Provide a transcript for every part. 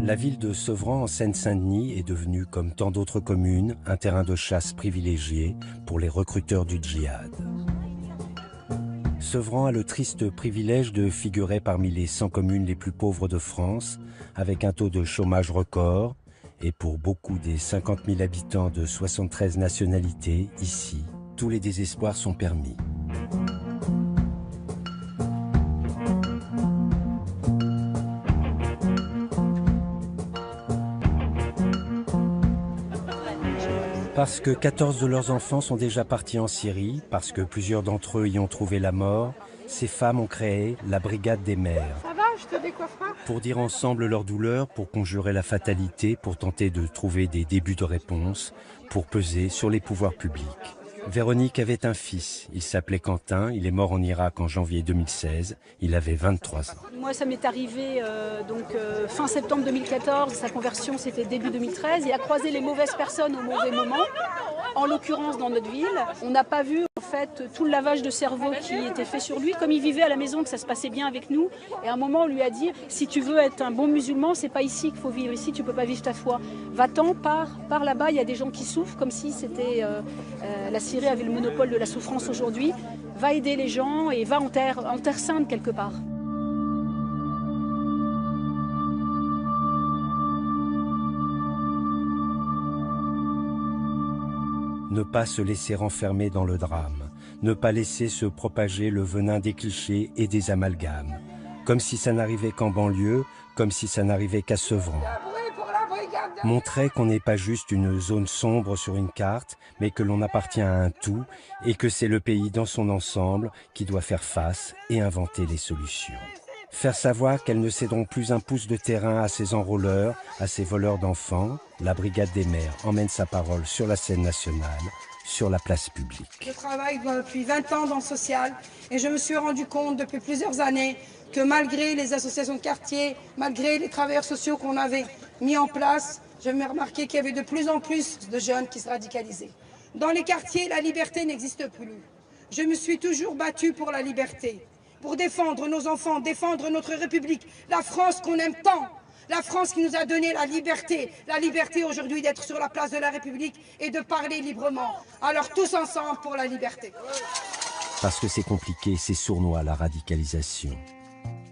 La ville de Sevran en Seine-Saint-Denis est devenue, comme tant d'autres communes, un terrain de chasse privilégié pour les recruteurs du djihad. Sevran a le triste privilège de figurer parmi les 100 communes les plus pauvres de France, avec un taux de chômage record, et pour beaucoup des 50 000 habitants de 73 nationalités, ici, tous les désespoirs sont permis. Parce que 14 de leurs enfants sont déjà partis en Syrie, parce que plusieurs d'entre eux y ont trouvé la mort, ces femmes ont créé la Brigade des mères. Ça va, je te décoiffe pas ? Pour dire ensemble leur douleur, pour conjurer la fatalité, pour tenter de trouver des débuts de réponse, pour peser sur les pouvoirs publics. Véronique avait un fils, il s'appelait Quentin, il est mort en Irak en janvier 2016, il avait 23 ans. Moi ça m'est arrivé fin septembre 2014, sa conversion c'était début 2013, il a croisé les mauvaises personnes au mauvais moment, en l'occurrence dans notre ville. On n'a pas vu en fait tout le lavage de cerveau qui était fait sur lui, comme il vivait à la maison, que ça se passait bien avec nous, et à un moment on lui a dit si tu veux être un bon musulman, c'est pas ici qu'il faut vivre, ici tu peux pas vivre ta foi, va-t'en, pars là-bas, il y a des gens qui souffrent comme si c'était la Syrie avait le monopole de la souffrance aujourd'hui, va aider les gens et va en terre sainte quelque part. Ne pas se laisser enfermer dans le drame, ne pas laisser se propager le venin des clichés et des amalgames, comme si ça n'arrivait qu'en banlieue, comme si ça n'arrivait qu'à Sevran. Montrer qu'on n'est pas juste une zone sombre sur une carte, mais que l'on appartient à un tout et que c'est le pays dans son ensemble qui doit faire face et inventer les solutions. Faire savoir qu'elles ne céderont plus un pouce de terrain à ces enrôleurs, à ces voleurs d'enfants. La Brigade des mères emmène sa parole sur la scène nationale, sur la place publique. Je travaille depuis 20 ans dans le social et je me suis rendu compte depuis plusieurs années que malgré les associations de quartier, malgré les travailleurs sociaux qu'on avait mis en place, je me remarqué qu'il y avait de plus en plus de jeunes qui se radicalisaient. Dans les quartiers, la liberté n'existe plus. Je me suis toujours battue pour la liberté, pour défendre nos enfants, défendre notre République, la France qu'on aime tant, la France qui nous a donné la liberté aujourd'hui d'être sur la place de la République et de parler librement. Alors tous ensemble pour la liberté. Parce que c'est compliqué, c'est sournois la radicalisation.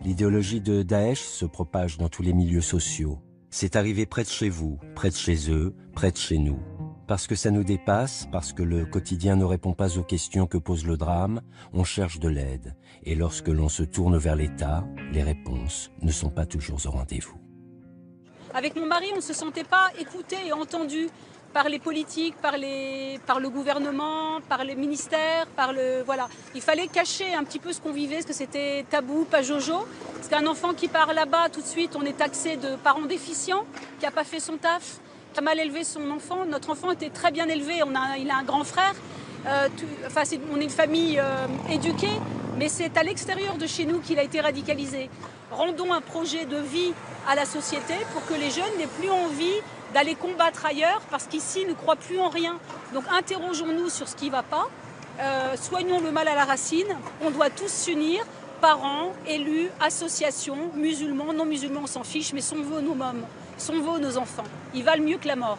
L'idéologie de Daesh se propage dans tous les milieux sociaux. C'est arrivé près de chez vous, près de chez eux, près de chez nous. Parce que ça nous dépasse, parce que le quotidien ne répond pas aux questions que pose le drame, on cherche de l'aide. Et lorsque l'on se tourne vers l'État, les réponses ne sont pas toujours au rendez-vous. Avec mon mari, on ne se sentait pas écouté et entendu par les politiques, par le gouvernement, par les ministères, voilà. Il fallait cacher un petit peu ce qu'on vivait, parce que c'était tabou, pas jojo. Parce qu'un enfant qui part là-bas, tout de suite, on est taxé de parent déficient, qui n'a pas fait son taf, qui a mal élevé son enfant. Notre enfant était très bien élevé, il a un grand frère. On est une famille éduquée, mais c'est à l'extérieur de chez nous qu'il a été radicalisé. Rendons un projet de vie à la société pour que les jeunes n'aient plus envie d'aller combattre ailleurs, parce qu'ici, ils ne croient plus en rien. Donc interrogeons-nous sur ce qui ne va pas, soignons le mal à la racine, on doit tous s'unir, parents, élus, associations, musulmans, non musulmans, on s'en fiche, mais sauvons nos mômes, sauvons nos enfants. Ils valent mieux que la mort.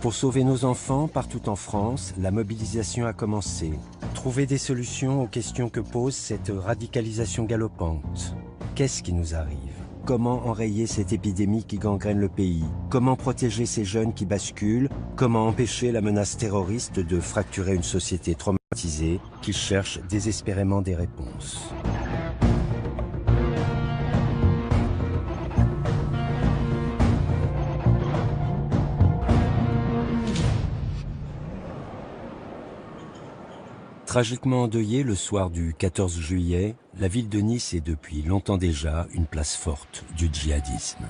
Pour sauver nos enfants, partout en France, la mobilisation a commencé. Trouver des solutions aux questions que pose cette radicalisation galopante. Qu'est-ce qui nous arrive ? Comment enrayer cette épidémie qui gangrène le pays? Comment protéger ces jeunes qui basculent? Comment empêcher la menace terroriste de fracturer une société traumatisée qui cherche désespérément des réponses? Tragiquement endeuillée le soir du 14 juillet, la ville de Nice est depuis longtemps déjà une place forte du djihadisme.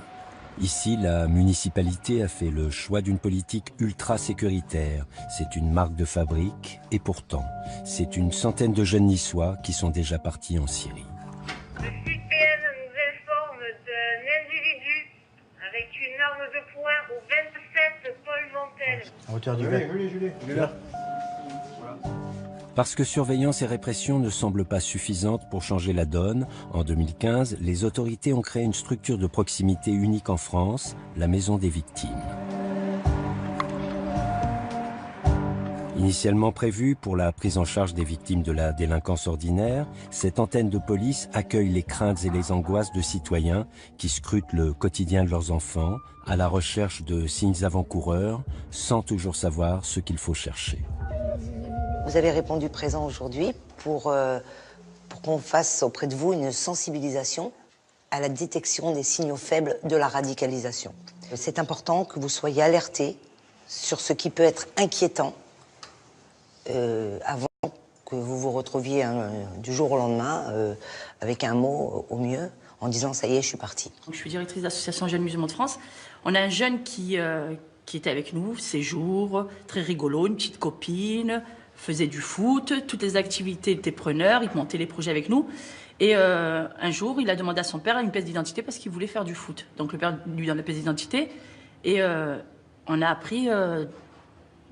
Ici, la municipalité a fait le choix d'une politique ultra sécuritaire. C'est une marque de fabrique et pourtant, c'est une centaine de jeunes niçois qui sont déjà partis en Syrie. Le SUDPN nous informe d'un individu avec une arme de poing au 27 Paul Montel. À hauteur du Julie, il est là. Parce que surveillance et répression ne semblent pas suffisantes pour changer la donne, en 2015, les autorités ont créé une structure de proximité unique en France, la Maison des Victimes. Initialement prévue pour la prise en charge des victimes de la délinquance ordinaire, cette antenne de police accueille les craintes et les angoisses de citoyens qui scrutent le quotidien de leurs enfants à la recherche de signes avant-coureurs sans toujours savoir ce qu'il faut chercher. Vous avez répondu présent aujourd'hui pour qu'on fasse auprès de vous une sensibilisation à la détection des signaux faibles de la radicalisation. C'est important que vous soyez alertés sur ce qui peut être inquiétant avant que vous vous retrouviez du jour au lendemain avec un mot au mieux en disant « ça y est, je suis partie ». Je suis directrice de l'association Jeunes Musulmans de France. On a un jeune qui était avec nous, séjour, très rigolo, une petite copine, faisait du foot, toutes les activités étaient preneurs, il montait les projets avec nous. Et un jour, il a demandé à son père une pièce d'identité parce qu'il voulait faire du foot. Donc le père lui donne la pièce d'identité et on a appris le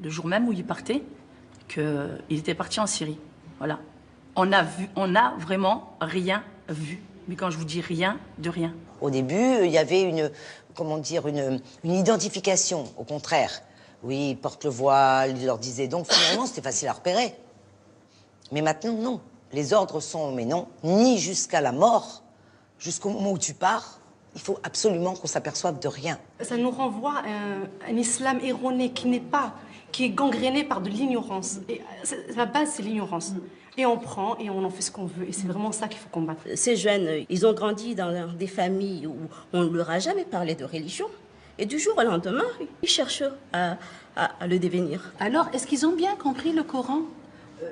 jour même où il partait qu'il était parti en Syrie. Voilà. On a vraiment rien vu. Mais quand je vous dis rien, de rien. Au début, il y avait une identification, au contraire. Oui, ils portent le voile, ils leur disaient donc finalement c'était facile à repérer. Mais maintenant, non. Les ordres sont, mais non, ni jusqu'à la mort, jusqu'au moment où tu pars, il faut absolument qu'on s'aperçoive de rien. Ça nous renvoie à un islam erroné qui est gangréné par de l'ignorance. Et la base, c'est l'ignorance. Et on prend et on en fait ce qu'on veut. Et c'est vraiment ça qu'il faut combattre. Ces jeunes, ils ont grandi dans des familles où on ne leur a jamais parlé de religion. Et du jour au lendemain, ils cherchent à le devenir. Alors, est-ce qu'ils ont bien compris le Coran?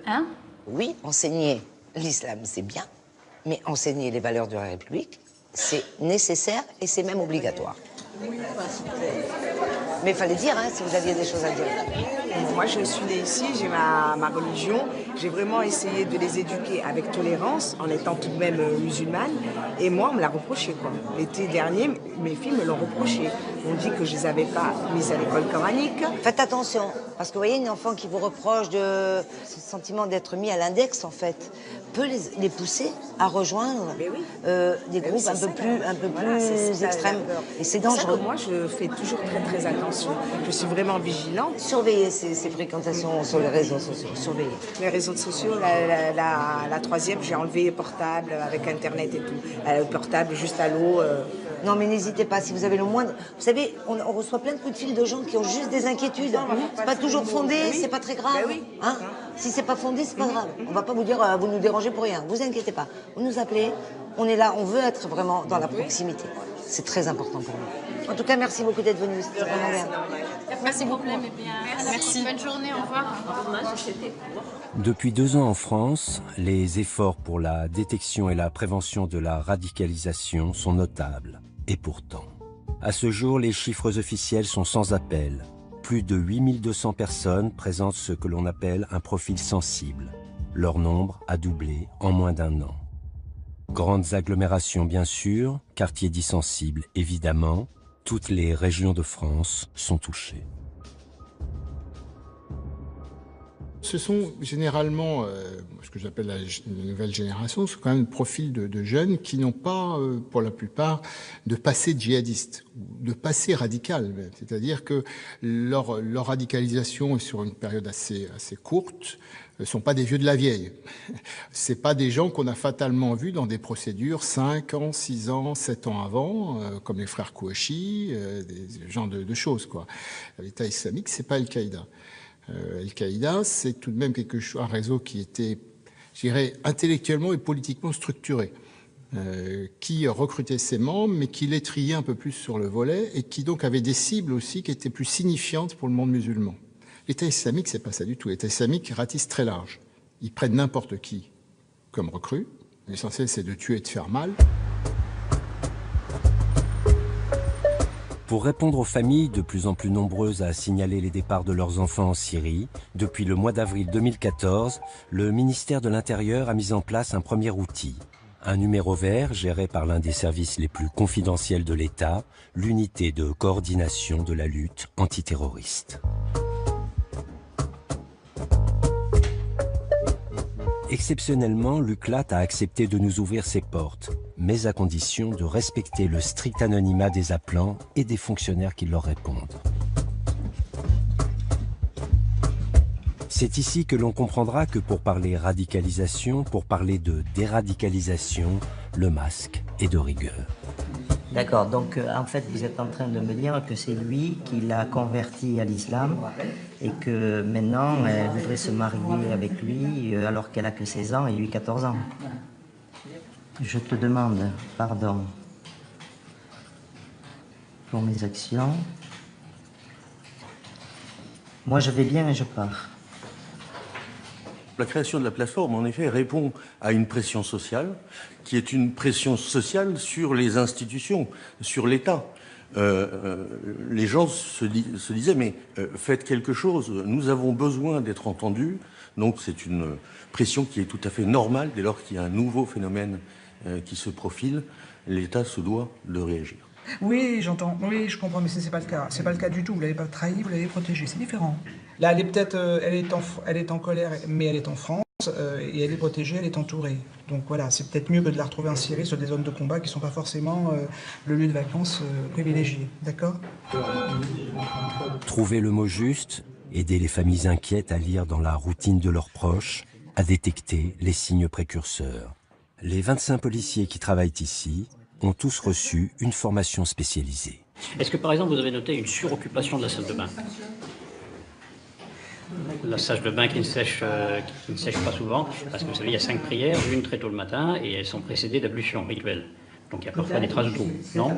Hein? Oui, enseigner l'islam, c'est bien. Mais enseigner les valeurs de la République, c'est nécessaire et c'est même obligatoire. Mais il fallait dire, hein, si vous aviez des choses à dire. Moi, je suis née ici, j'ai ma religion. J'ai vraiment essayé de les éduquer avec tolérance, en étant tout de même musulmane. Et moi, on me l'a reproché, quoi. L'été dernier, mes filles me l'ont reproché. On dit que je les avais pas mises à l'école coranique. Faites attention, parce que vous voyez, une enfant qui vous reproche de ce sentiment d'être mis à l'index, en fait, peut les pousser à rejoindre des groupes un peu plus extrêmes. Et c'est dangereux. Moi, je fais toujours très attention. Je suis vraiment vigilante. Surveiller ces fréquentations sur les réseaux sociaux. Surveiller. Les réseaux sociaux, la troisième, j'ai enlevé portable avec Internet et tout. Portable juste à l'eau. Non, mais n'hésitez pas, si vous avez le moindre... Vous savez, on reçoit plein de coups de fil de gens qui ont juste des inquiétudes. C'est pas toujours fondé, c'est pas très grave. Hein? Si c'est pas fondé, c'est pas grave. On va pas vous dire, vous nous dérangez pour rien. Vous inquiétez pas. Vous nous appelez, on est là, on veut être vraiment dans la proximité. C'est très important pour nous. En tout cas, merci beaucoup d'être venu. C'était vraiment bien. Merci beaucoup. Merci. Bonne journée, au revoir. Depuis 2 ans en France, les efforts pour la détection et la prévention de la radicalisation sont notables. Et pourtant, à ce jour, les chiffres officiels sont sans appel. Plus de 8200 personnes présentent ce que l'on appelle un profil sensible. Leur nombre a doublé en moins d'1 an. Grandes agglomérations bien sûr, quartiers dits sensibles évidemment, toutes les régions de France sont touchées. Ce sont généralement, ce que j'appelle la nouvelle génération, ce sont quand même des profils de jeunes qui n'ont pas, pour la plupart, de passé djihadiste, ou de passé radical. C'est-à-dire que leur radicalisation est sur une période assez courte, ne sont pas des vieux de la vieille. C'est pas des gens qu'on a fatalement vus dans des procédures 5 ans, 6 ans, 7 ans avant, comme les frères Kouachi, des genres de choses, quoi. L'État islamique, c'est pas Al-Qaïda. Al-Qaïda, c'est tout de même un réseau qui était, je dirais, intellectuellement et politiquement structuré, qui recrutait ses membres, mais qui les triait un peu plus sur le volet, et qui donc avait des cibles aussi qui étaient plus signifiantes pour le monde musulman. L'État islamique, c'est pas ça du tout. L'État islamique ratisse très large. Ils prennent n'importe qui comme recrue. L'essentiel, c'est de tuer et de faire mal. Pour répondre aux familles de plus en plus nombreuses à signaler les départs de leurs enfants en Syrie, depuis le mois d'avril 2014, le ministère de l'Intérieur a mis en place un premier outil. Un numéro vert géré par l'un des services les plus confidentiels de l'État, l'unité de coordination de la lutte antiterroriste. Exceptionnellement, l'UCLAT a accepté de nous ouvrir ses portes, mais à condition de respecter le strict anonymat des appelants et des fonctionnaires qui leur répondent. C'est ici que l'on comprendra que pour parler radicalisation, pour parler de déradicalisation, le masque est de rigueur. D'accord, donc en fait vous êtes en train de me dire que c'est lui qui l'a converti à l'islam et que maintenant elle voudrait se marier avec lui alors qu'elle a que 16 ans et lui 14 ans. Je te demande pardon pour mes actions. Moi je vais bien et je pars. La création de la plateforme, en effet, répond à une pression sociale, qui est une pression sociale sur les institutions, sur l'État. Les gens se disaient, mais faites quelque chose, nous avons besoin d'être entendus. Donc c'est une pression qui est tout à fait normale, dès lors qu'il y a un nouveau phénomène qui se profile, l'État se doit de réagir. Oui, j'entends, oui, je comprends, mais c'est pas le cas. C'est pas le cas du tout. Vous l'avez pas trahi, vous l'avez protégé. C'est différent. Là, elle est peut-être, elle est en colère, mais elle est en France et elle est protégée, elle est entourée. Donc voilà, c'est peut-être mieux que de la retrouver en Syrie sur des zones de combat qui sont pas forcément le lieu de vacances privilégié. D'accord ? Trouver le mot juste, aider les familles inquiètes à lire dans la routine de leurs proches, à détecter les signes précurseurs. Les 25 policiers qui travaillent ici ont tous reçu une formation spécialisée. Est-ce que par exemple vous avez noté une suroccupation de la salle de bain ? La salle de bain qui ne sèche pas souvent, parce que vous savez, il y a 5 prières, une très tôt le matin, et elles sont précédées d'ablutions rituelles. Donc il y a parfois des traces d'eau, non ?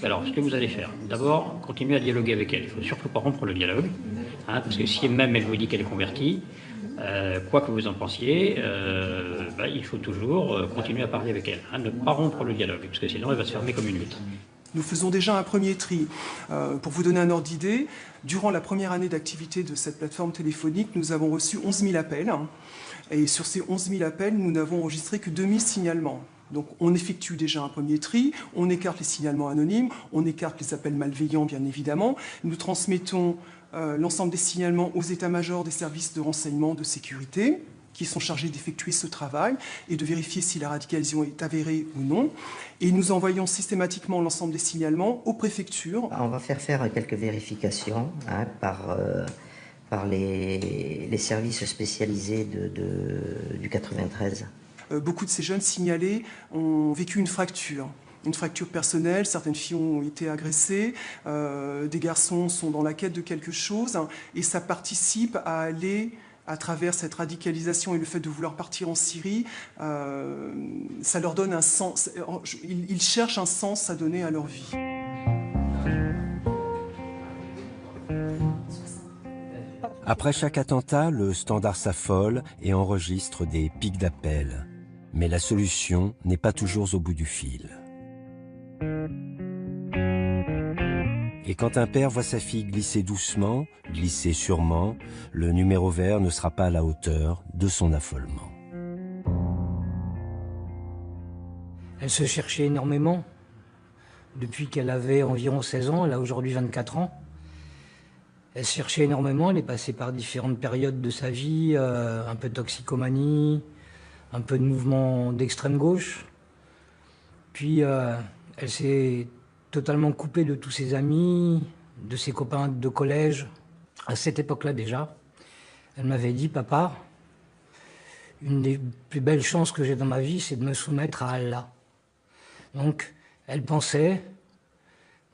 Alors, ce que vous allez faire, d'abord, continuez à dialoguer avec elle. Il ne faut surtout pas rompre le dialogue, hein, parce que si même elle vous dit qu'elle est convertie, quoi que vous en pensiez, il faut toujours continuer à parler avec elle, hein, ne pas rompre le dialogue, parce que sinon elle va se fermer comme une huître. Nous faisons déjà un premier tri. Pour vous donner un ordre d'idée, durant la première année d'activité de cette plateforme téléphonique, nous avons reçu 11 000 appels. Et sur ces 11 000 appels, nous n'avons enregistré que 2 000 signalements. Donc on effectue déjà un premier tri, on écarte les signalements anonymes, on écarte les appels malveillants, bien évidemment. Nous transmettons l'ensemble des signalements aux états-majors des services de renseignement de sécurité, qui sont chargés d'effectuer ce travail et de vérifier si la radicalisation est avérée ou non. Et nous envoyons systématiquement l'ensemble des signalements aux préfectures. On va faire quelques vérifications hein, par les services spécialisés du 93. Beaucoup de ces jeunes signalés ont vécu une fracture personnelle, certaines filles ont été agressées, des garçons sont dans la quête de quelque chose, et ça participe à aller à travers cette radicalisation et le fait de vouloir partir en Syrie, ça leur donne un sens. Ils cherchent un sens à donner à leur vie. Après chaque attentat, le Standard s'affole et enregistre des pics d'appel. Mais la solution n'est pas toujours au bout du fil. Et quand un père voit sa fille glisser doucement, glisser sûrement, le numéro vert ne sera pas à la hauteur de son affolement. Elle se cherchait énormément. Depuis qu'elle avait environ 16 ans, elle a aujourd'hui 24 ans. Elle se cherchait énormément, elle est passée par différentes périodes de sa vie, un peu de toxicomanie, un peu de mouvement d'extrême gauche. Puis elle s'est totalement coupée de tous ses amis, de ses copains de collège. À cette époque-là déjà, elle m'avait dit « Papa, une des plus belles chances que j'ai dans ma vie, c'est de me soumettre à Allah. » Donc, elle pensait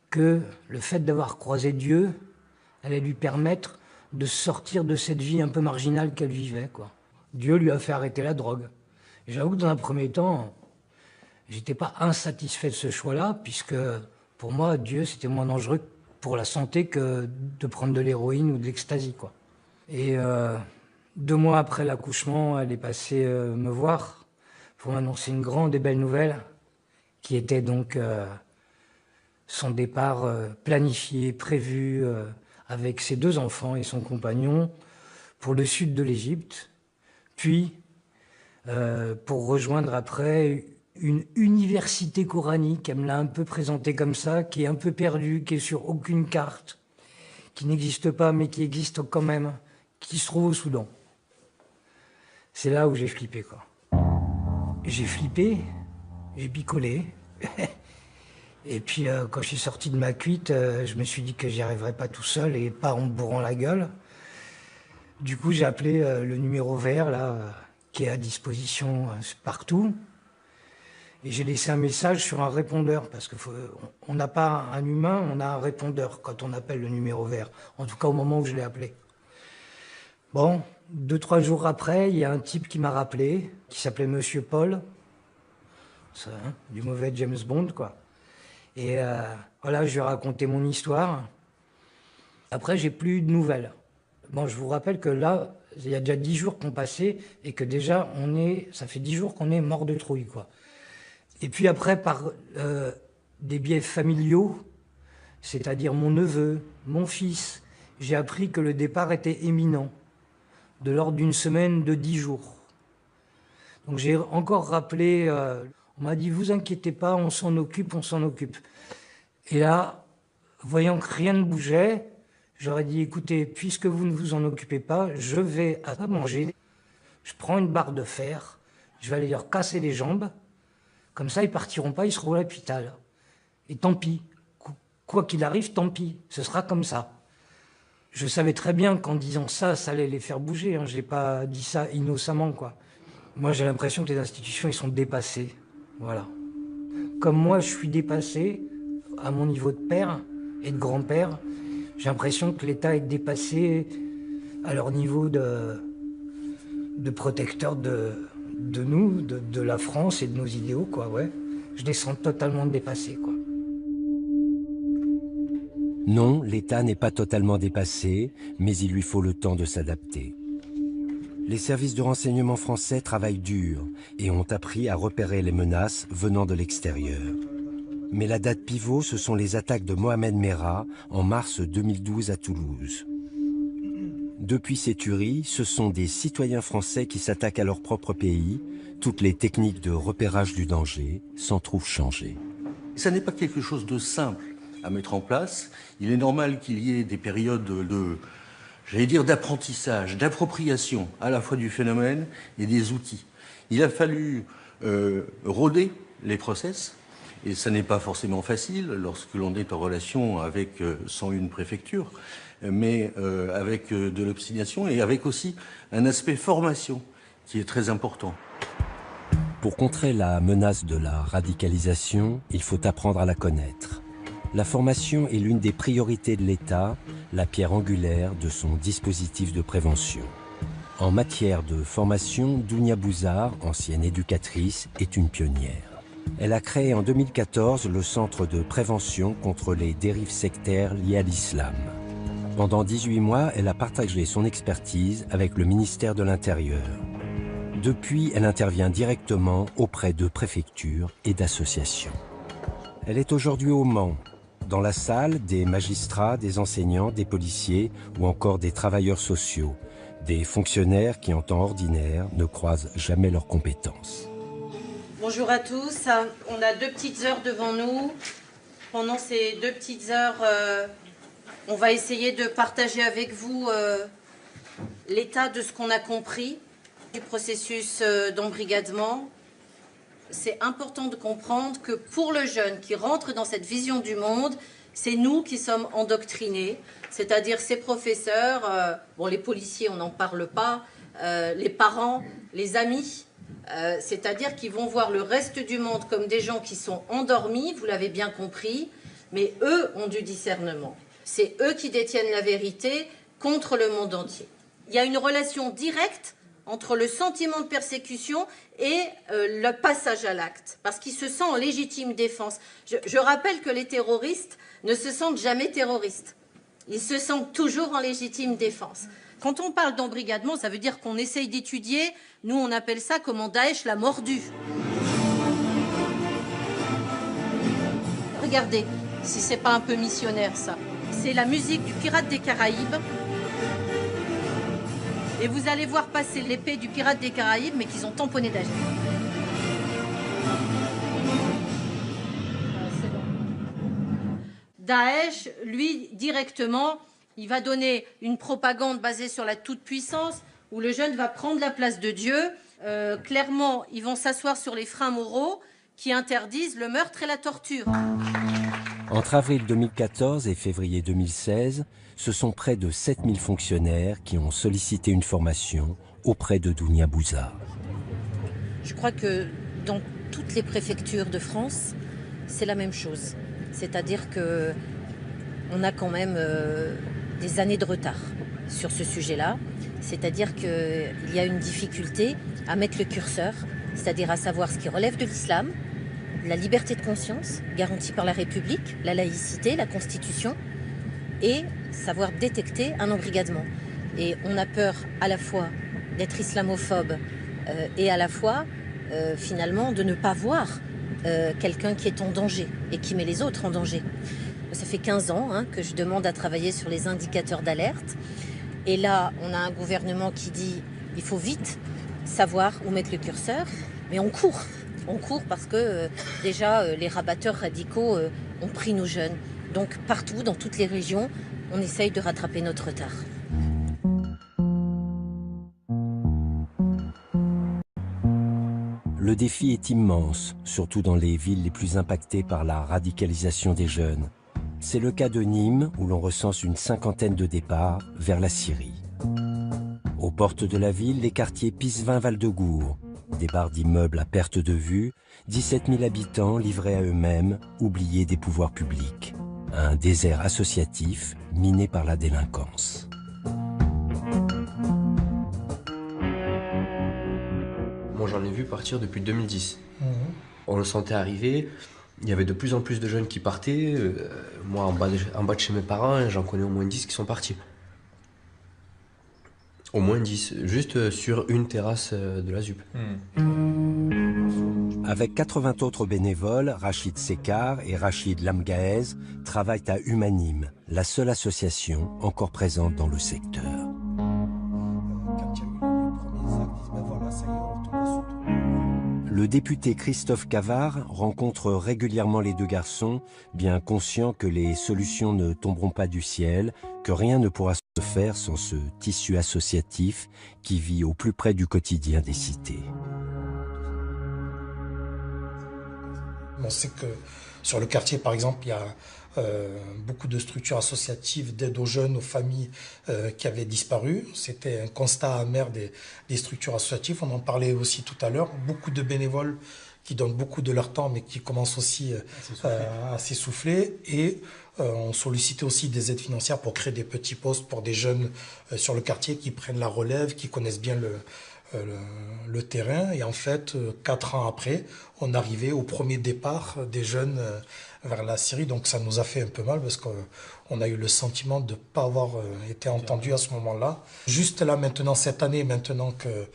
que le fait d'avoir croisé Dieu allait lui permettre de sortir de cette vie un peu marginale qu'elle vivait, quoi. Dieu lui a fait arrêter la drogue. J'avoue que dans un premier temps, j'étais pas insatisfait de ce choix-là, puisque pour moi, Dieu, c'était moins dangereux pour la santé que de prendre de l'héroïne ou de l'ecstasy, quoi. Et 2 mois après l'accouchement, elle est passée me voir pour m'annoncer une grande et belle nouvelle, qui était donc son départ planifié, prévu, avec ses 2 enfants et son compagnon, pour le sud de l'Égypte, puis pour rejoindre après une université coranique, elle me l'a un peu présentée comme ça, qui est un peu perdue, qui est sur aucune carte, qui n'existe pas, mais qui existe quand même, qui se trouve au Soudan. C'est là où j'ai flippé, quoi. J'ai flippé, j'ai picolé. Et puis, quand je suis sorti de ma cuite, je me suis dit que j'y arriverais pas tout seul et pas en me bourrant la gueule. Du coup, j'ai appelé le numéro vert, là, qui est à disposition partout. Et j'ai laissé un message sur un répondeur, parce qu'on n'a pas un humain, on a un répondeur quand on appelle le numéro vert. En tout cas, au moment où je l'ai appelé. Bon, 2-3 jours après, il y a un type qui m'a rappelé, qui s'appelait Monsieur Paul. Ça, hein, du mauvais James Bond, quoi. Et voilà, je lui ai raconté mon histoire. Après, j'ai plus eu de nouvelles. Bon, je vous rappelle que là, il y a déjà 10 jours qu'on passait et que déjà, ça fait 10 jours qu'on est mort de trouille, quoi. Et puis après, par des biais familiaux, c'est-à-dire mon neveu, mon fils, j'ai appris que le départ était imminent, de l'ordre d'une semaine, de 10 jours. Donc j'ai encore rappelé, on m'a dit, vous inquiétez pas, on s'en occupe, on s'en occupe. Et là, voyant que rien ne bougeait, j'aurais dit, écoutez, puisque vous ne vous en occupez pas, je vais à manger, je prends une barre de fer, je vais aller leur casser les jambes, comme ça ils partiront pas, ils seront à l'hôpital. Et tant pis, quoi qu'il arrive, tant pis, ce sera comme ça. Je savais très bien qu'en disant ça, ça allait les faire bouger, hein. J'ai pas dit ça innocemment, quoi. Moi, j'ai l'impression que les institutions, ils sont dépassés, voilà. Comme moi, je suis dépassé à mon niveau de père et de grand-père, j'ai l'impression que l'État est dépassé à leur niveau de protecteur de nous, de la France et de nos idéaux, quoi, ouais. Je les sens totalement dépassés, quoi. Non, l'État n'est pas totalement dépassé, mais il lui faut le temps de s'adapter. Les services de renseignement français travaillent dur et ont appris à repérer les menaces venant de l'extérieur. Mais la date pivot, ce sont les attaques de Mohamed Merah en mars 2012 à Toulouse. Depuis ces tueries, ce sont des citoyens français qui s'attaquent à leur propre pays. Toutes les techniques de repérage du danger s'en trouvent changées. Ça n'est pas quelque chose de simple à mettre en place. Il est normal qu'il y ait des périodes d'apprentissage, d'appropriation à la fois du phénomène et des outils. Il a fallu roder les process, et ça n'est pas forcément facile lorsque l'on est en relation avec 101 préfectures, mais avec de l'obstination et avec aussi un aspect formation qui est très important. Pour contrer la menace de la radicalisation, il faut apprendre à la connaître. La formation est l'une des priorités de l'État, la pierre angulaire de son dispositif de prévention. En matière de formation, Dounia Bouzard, ancienne éducatrice, est une pionnière. Elle a créé en 2014 le Centre de prévention contre les dérives sectaires liées à l'islam. Pendant 18 mois, elle a partagé son expertise avec le ministère de l'Intérieur. Depuis, elle intervient directement auprès de préfectures et d'associations. Elle est aujourd'hui au Mans. Dans la salle, des magistrats, des enseignants, des policiers ou encore des travailleurs sociaux, des fonctionnaires qui, en temps ordinaire, ne croisent jamais leurs compétences. Bonjour à tous, on a 2 petites heures devant nous. Pendant ces 2 petites heures, on va essayer de partager avec vous l'état de ce qu'on a compris du processus d'embrigadement. C'est important de comprendre que pour le jeune qui rentre dans cette vision du monde, c'est nous qui sommes endoctrinés, c'est-à-dire ces professeurs, bon les policiers on n'en parle pas, les parents, les amis, c'est-à-dire qu'ils vont voir le reste du monde comme des gens qui sont endormis, vous l'avez bien compris, mais eux ont du discernement. C'est eux qui détiennent la vérité contre le monde entier. Il y a une relation directe entre le sentiment de persécution et le passage à l'acte, parce qu'il se sent en légitime défense. Je rappelle que les terroristes ne se sentent jamais terroristes. Ils se sentent toujours en légitime défense. Quand on parle d'embrigadement, ça veut dire qu'on essaye d'étudier, nous on appelle ça comment Daesh l'a mordu. Regardez, si c'est pas un peu missionnaire ça. C'est la musique du Pirate des Caraïbes. Et vous allez voir passer l'épée du Pirate des Caraïbes, mais qu'ils ont tamponné Daesh. Daesh, lui, directement, il va donner une propagande basée sur la toute-puissance. où le jeune va prendre la place de Dieu. Clairement, ils vont s'asseoir sur les freins moraux qui interdisent le meurtre et la torture. Entre avril 2014 et février 2016, ce sont près de 7000 fonctionnaires qui ont sollicité une formation auprès de Dounia Bouza. Je crois que dans toutes les préfectures de France, c'est la même chose. C'est-à-dire qu'on a quand même des années de retard sur ce sujet-là. C'est-à-dire qu'il y a une difficulté à mettre le curseur, c'est-à-dire à savoir ce qui relève de l'islam, la liberté de conscience garantie par la République, la laïcité, la Constitution, et savoir détecter un embrigadement. Et on a peur à la fois d'être islamophobe et à la fois finalement de ne pas voir quelqu'un qui est en danger et qui met les autres en danger. Ça fait 15 ans que je demande à travailler sur les indicateurs d'alerte. Et là, on a un gouvernement qui dit il faut vite savoir où mettre le curseur, mais on court. On court parce que déjà les rabatteurs radicaux ont pris nos jeunes. Donc partout, dans toutes les régions, on essaye de rattraper notre retard. Le défi est immense, surtout dans les villes les plus impactées par la radicalisation des jeunes. C'est le cas de Nîmes, où l'on recense une 50aine de départs vers la Syrie. Aux portes de la ville, les quartiers Pisevin-Val-de-Gour. Des barres d'immeubles à perte de vue, 17 000 habitants livrés à eux-mêmes, oubliés des pouvoirs publics. Un désert associatif miné par la délinquance. Moi j'en ai vu partir depuis 2010. On le sentait arriver, il y avait de plus en plus de jeunes qui partaient. Moi en bas de chez mes parents, j'en connais au moins 10 qui sont partis. Au moins 10, juste sur une terrasse de la ZUP. Avec 80 autres bénévoles, Rachid Sekar et Rachid Lamgaez travaillent à Humanime, la seule association encore présente dans le secteur. Le député Christophe Cavard rencontre régulièrement les deux garçons, bien conscient que les solutions ne tomberont pas du ciel, que rien ne pourra se faire sans ce tissu associatif qui vit au plus près du quotidien des cités. On sait que sur le quartier, par exemple, il y a beaucoup de structures associatives d'aide aux jeunes, aux familles qui avaient disparu. C'était un constat amer des structures associatives. On en parlait aussi tout à l'heure. Beaucoup de bénévoles qui donnent beaucoup de leur temps, mais qui commencent aussi à s'essouffler. Et on sollicitait aussi des aides financières pour créer des petits postes pour des jeunes sur le quartier qui prennent la relève, qui connaissent bien le terrain. Et en fait, 4 ans après, on arrivait au premier départ des jeunes vers la Syrie. Donc ça nous a fait un peu mal parce qu'on a eu le sentiment de ne pas avoir été entendu à ce moment-là. Juste là maintenant, cette année, maintenant que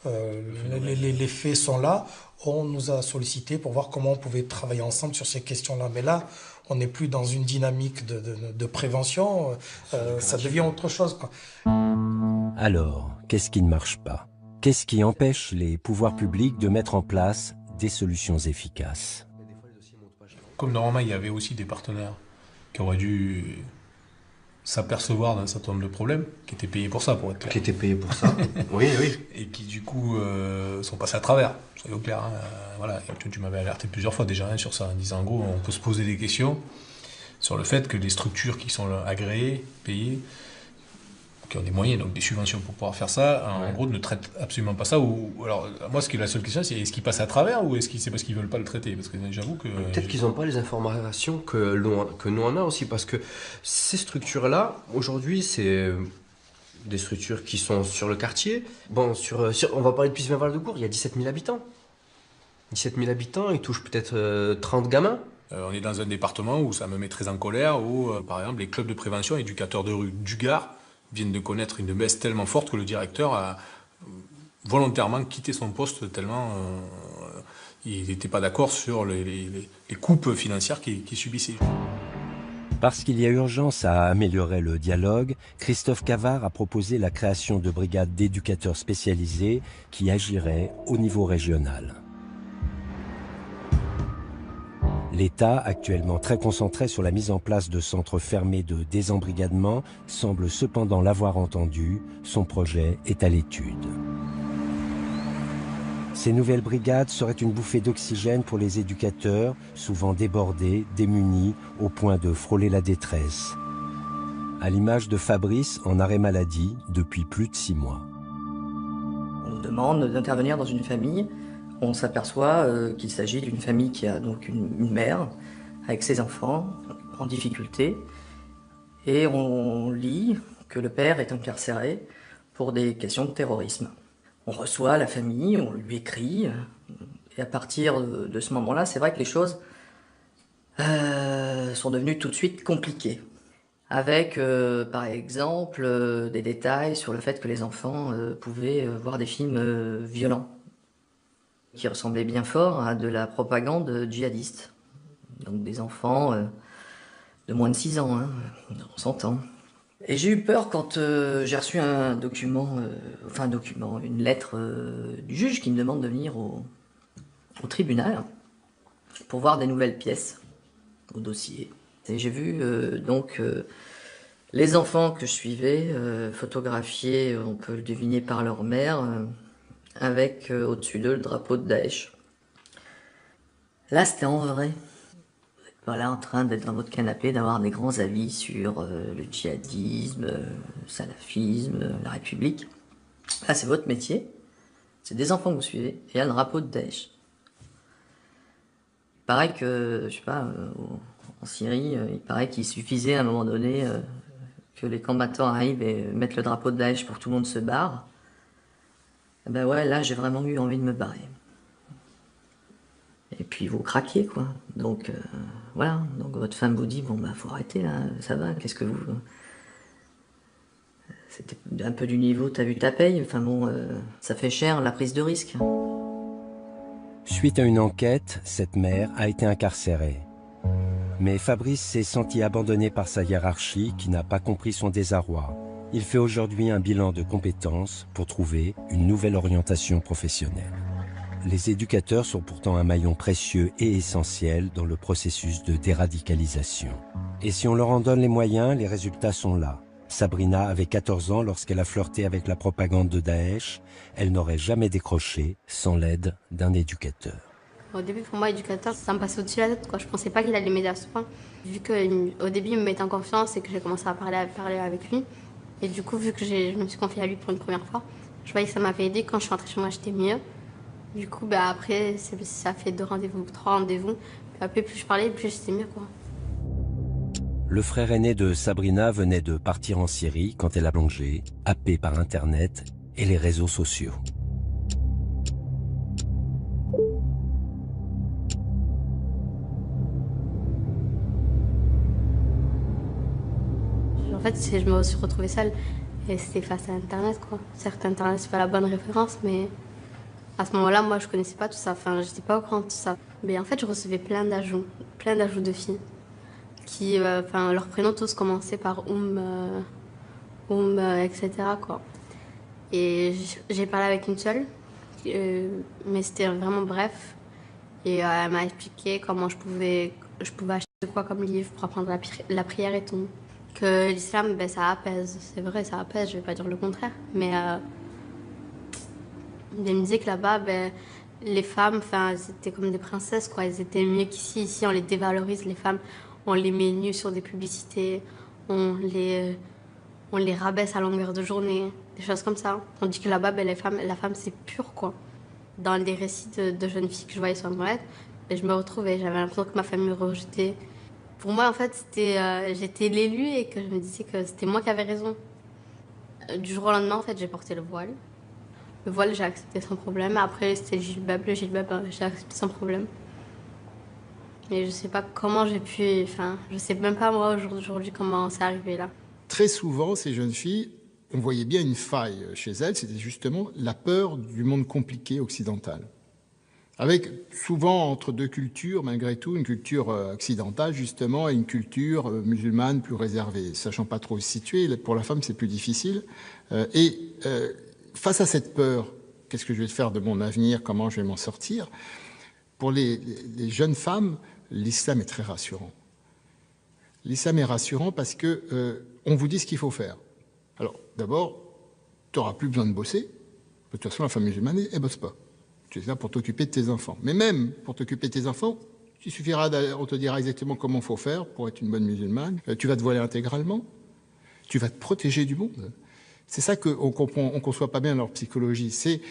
les faits sont là, on nous a sollicité pour voir comment on pouvait travailler ensemble sur ces questions-là. Mais là, on n'est plus dans une dynamique de prévention, ça devient autre chose, quoi. Alors, qu'est-ce qui ne marche pas ? Qu'est-ce qui empêche les pouvoirs publics de mettre en place des solutions efficaces ? Comme normalement, il y avait aussi des partenaires qui auraient dû s'apercevoir d'un certain nombre de problèmes, qui étaient payés pour ça, pour être clair. Qui étaient payés pour ça, oui, oui. Et qui, du coup, sont passés à travers, soyons clairs. Hein. Voilà. Tu m'avais alerté plusieurs fois déjà sur ça, en disant, en gros, on peut se poser des questions sur le fait que les structures qui sont agréées, payées, qui ont des moyens, donc des subventions pour pouvoir faire ça, en gros, ne traitent absolument pas ça. Alors, moi, ce qui est la seule question, c'est est-ce qu'ils passent à travers ou est-ce que c'est parce qu'ils ne veulent pas le traiter ? Parce que j'avoue que... Peut-être qu'ils n'ont pas les informations que nous on a aussi, parce que ces structures-là, aujourd'hui, c'est des structures qui sont sur le quartier. Bon, on va parler de Pisevin-Val-de-Gour, il y a 17 000 habitants. 17 000 habitants, ils touchent peut-être 30 gamins. On est dans un département où ça me met très en colère, où, par exemple, les clubs de prévention, éducateurs de rue du Gard, viennent de connaître une baisse tellement forte que le directeur a volontairement quitté son poste tellement il n'était pas d'accord sur les coupes financières qu'il subissait. Parce qu'il y a urgence à améliorer le dialogue, Christophe Cavard a proposé la création de brigades d'éducateurs spécialisés qui agiraient au niveau régional. L'État, actuellement très concentré sur la mise en place de centres fermés de désembrigadement, semble cependant l'avoir entendu. Son projet est à l'étude. Ces nouvelles brigades seraient une bouffée d'oxygène pour les éducateurs, souvent débordés, démunis, au point de frôler la détresse. À l'image de Fabrice, en arrêt maladie depuis plus de 6 mois. On nous demande d'intervenir dans une famille. On s'aperçoit qu'il s'agit d'une famille qui a donc une mère avec ses enfants en difficulté. Et on lit que le père est incarcéré pour des questions de terrorisme. On reçoit la famille, on lui écrit. Et à partir de ce moment-là, c'est vrai que les choses sont devenues tout de suite compliquées. Avec, par exemple, des détails sur le fait que les enfants pouvaient voir des films violents, qui ressemblaient bien fort à de la propagande djihadiste. Donc des enfants de moins de 6 ans, hein, on s'entend. Et j'ai eu peur quand j'ai reçu un document, une lettre du juge qui me demande de venir au tribunal pour voir des nouvelles pièces au dossier. Et j'ai vu les enfants que je suivais photographiés, on peut le deviner par leur mère, avec au-dessus d'eux le drapeau de Daesh. Là, c'était en vrai. Voilà, en train d'être dans votre canapé, d'avoir des grands avis sur le djihadisme, le salafisme, la République. Là, c'est votre métier. C'est des enfants que vous suivez. Et il y a le drapeau de Daesh. Il paraît que, je sais pas, en Syrie, il paraît qu'il suffisait à un moment donné que les combattants arrivent et mettent le drapeau de Daesh pour que tout le monde se barre. Et ben ouais, là, j'ai vraiment eu envie de me barrer. Et puis vous craquez, quoi. Donc voilà, donc votre femme vous dit, bon bah faut arrêter là, ça va, qu'est-ce que vous... C'était un peu du niveau, t'as vu ta paye, enfin bon, ça fait cher la prise de risque. Suite à une enquête, cette mère a été incarcérée. Mais Fabrice s'est senti abandonné par sa hiérarchie qui n'a pas compris son désarroi. Il fait aujourd'hui un bilan de compétences pour trouver une nouvelle orientation professionnelle. Les éducateurs sont pourtant un maillon précieux et essentiel dans le processus de déradicalisation. Et si on leur en donne les moyens, les résultats sont là. Sabrina avait 14 ans lorsqu'elle a flirté avec la propagande de Daesh. Elle n'aurait jamais décroché sans l'aide d'un éducateur. Au début, pour moi, éducateur, ça me passait au-dessus de la tête, quoi. Je pensais pas qu'il allait m'aider à ce point. Vu qu'au début, il me mettait en confiance et que j'ai commencé à parler avec lui. Et du coup, vu que je me suis confiée à lui pour une première fois, je voyais que ça m'avait aidé. Quand je suis rentrée chez moi, j'étais mieux. Du coup, après, ça fait 2 rendez-vous, 3 rendez-vous. Après, plus je parlais, plus j'étais mieux, quoi. Le frère aîné de Sabrina venait de partir en Syrie quand elle a plongé, happée par Internet et les réseaux sociaux. En fait, je me suis retrouvée seule et c'était face à Internet, quoi. Certes, Internet, c'est pas la bonne référence, mais à ce moment-là, moi, je connaissais pas tout ça. Enfin, j'étais pas au courant de tout ça. Mais en fait, je recevais plein d'ajouts de filles qui, leurs prénoms tous commençaient par etc., quoi. Et j'ai parlé avec une seule, mais c'était vraiment bref. Et elle m'a expliqué comment je pouvais acheter quoi comme livre pour apprendre la prière et tout. Que l'islam, ça apaise. C'est vrai, ça apaise, je vais pas dire le contraire. Mais elle me disait que là-bas, les femmes, c'était comme des princesses, quoi. Elles étaient mieux qu'ici. Ici, on les dévalorise, les femmes. On les met nues sur des publicités. On les rabaisse à longueur de journée. Des choses comme ça. Tandis que là-bas, la femme, c'est pur, quoi. Dans les récits de jeunes filles que je voyais sur Internet, je me retrouvais. J'avais l'impression que ma famille me rejetait. Pour moi, en fait, j'étais l'élue et que je me disais que c'était moi qui avais raison. Du jour au lendemain, en fait, j'ai porté le voile. Le voile, j'ai accepté sans problème. Après, c'était le gilbab, j'ai accepté sans problème. Mais je sais pas comment j'ai pu... je sais même pas, moi, aujourd'hui, comment c'est arrivé là. Très souvent, ces jeunes filles, on voyait bien une faille chez elles, c'était justement la peur du monde compliqué occidental. Avec souvent entre 2 cultures, malgré tout, une culture occidentale justement et une culture musulmane plus réservée, sachant pas trop se situer. Pour la femme, c'est plus difficile. Face à cette peur, qu'est-ce que je vais faire de mon avenir, comment je vais m'en sortir? Pour les jeunes femmes, l'islam est très rassurant. L'islam est rassurant parce que on vous dit ce qu'il faut faire. Alors, d'abord, tu n'auras plus besoin de bosser. De toute façon, la femme musulmane, elle ne bosse pas. Tu es là pour t'occuper de tes enfants. Mais même pour t'occuper de tes enfants, il suffira, on te dira exactement comment il faut faire pour être une bonne musulmane. Tu vas te voiler intégralement. Tu vas te protéger du monde. C'est ça qu'on comprend, on ne conçoit pas bien leur psychologie. C'est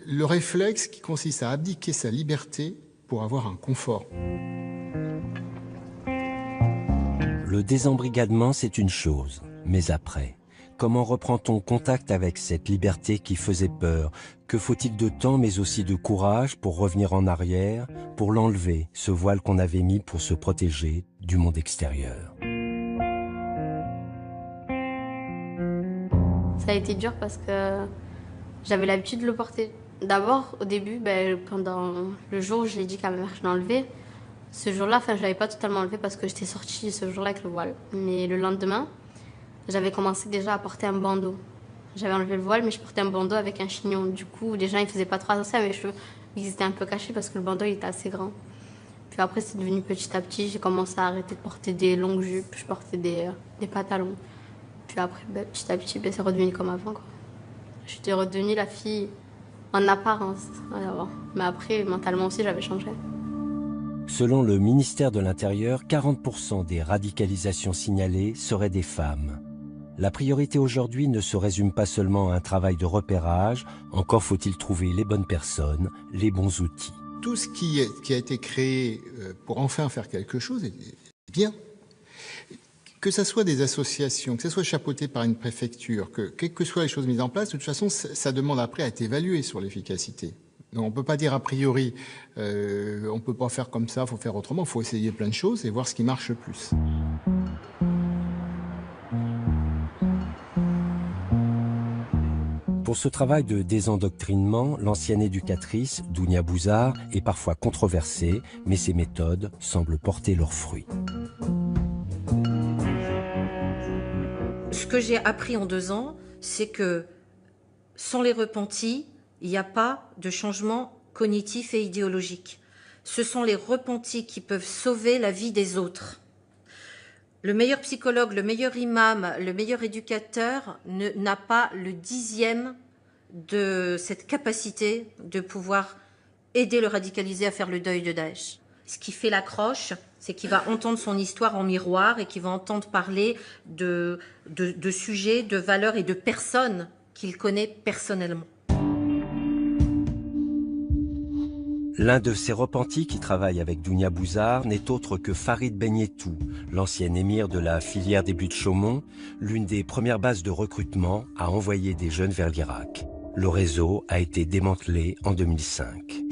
le réflexe qui consiste à abdiquer sa liberté pour avoir un confort. Le désembrigadement, c'est une chose, mais après, comment reprend-on contact avec cette liberté qui faisait peur? Que faut-il de temps, mais aussi de courage pour revenir en arrière, pour l'enlever, ce voile qu'on avait mis pour se protéger du monde extérieur? Ça a été dur parce que j'avais l'habitude de le porter. D'abord, au début, pendant le jour où je l'ai dit qu'à ma mère je l'enlevais, ce jour-là, je ne l'avais pas totalement enlevé parce que j'étais sortie ce jour-là avec le voile. Mais le lendemain, j'avais commencé déjà à porter un bandeau. J'avais enlevé le voile, mais je portais un bandeau avec un chignon. Du coup, les gens ne faisaient pas trop attention à mes cheveux. Ils étaient un peu cachés parce que le bandeau il était assez grand. Puis après, c'est devenu petit à petit. J'ai commencé à arrêter de porter des longues jupes. Je portais des pantalons. Puis après, petit à petit, c'est redevenu comme avant, quoi. J'étais redevenue la fille en apparence. Alors, mais après, mentalement aussi, j'avais changé. Selon le ministère de l'Intérieur, 40% des radicalisations signalées seraient des femmes. La priorité aujourd'hui ne se résume pas seulement à un travail de repérage, encore faut-il trouver les bonnes personnes, les bons outils. Tout ce qui a été créé pour enfin faire quelque chose est bien. Que ce soit des associations, que ce soit chapeauté par une préfecture, quelles que soient les choses mises en place, de toute façon, ça demande après à être évalué sur l'efficacité. Donc on ne peut pas dire a priori, on ne peut pas faire comme ça, il faut faire autrement, il faut essayer plein de choses et voir ce qui marche le plus. Pour ce travail de désendoctrinement, l'ancienne éducatrice, Dounia Bouzar, est parfois controversée, mais ses méthodes semblent porter leurs fruits. Ce que j'ai appris en 2 ans, c'est que sans les repentis, il n'y a pas de changement cognitif et idéologique. Ce sont les repentis qui peuvent sauver la vie des autres. Le meilleur psychologue, le meilleur imam, le meilleur éducateur n'a pas le 10e de cette capacité de pouvoir aider le radicalisé à faire le deuil de Daesh. Ce qui fait l'accroche, c'est qu'il va entendre son histoire en miroir et qu'il va entendre parler de sujets, de valeurs et de personnes qu'il connaît personnellement. L'un de ces repentis qui travaille avec Dounia Bouzar n'est autre que Farid Benyetou, l'ancien émir de la filière des buts de Chaumont, l'une des premières bases de recrutement à envoyer des jeunes vers l'Irak. Le réseau a été démantelé en 2005.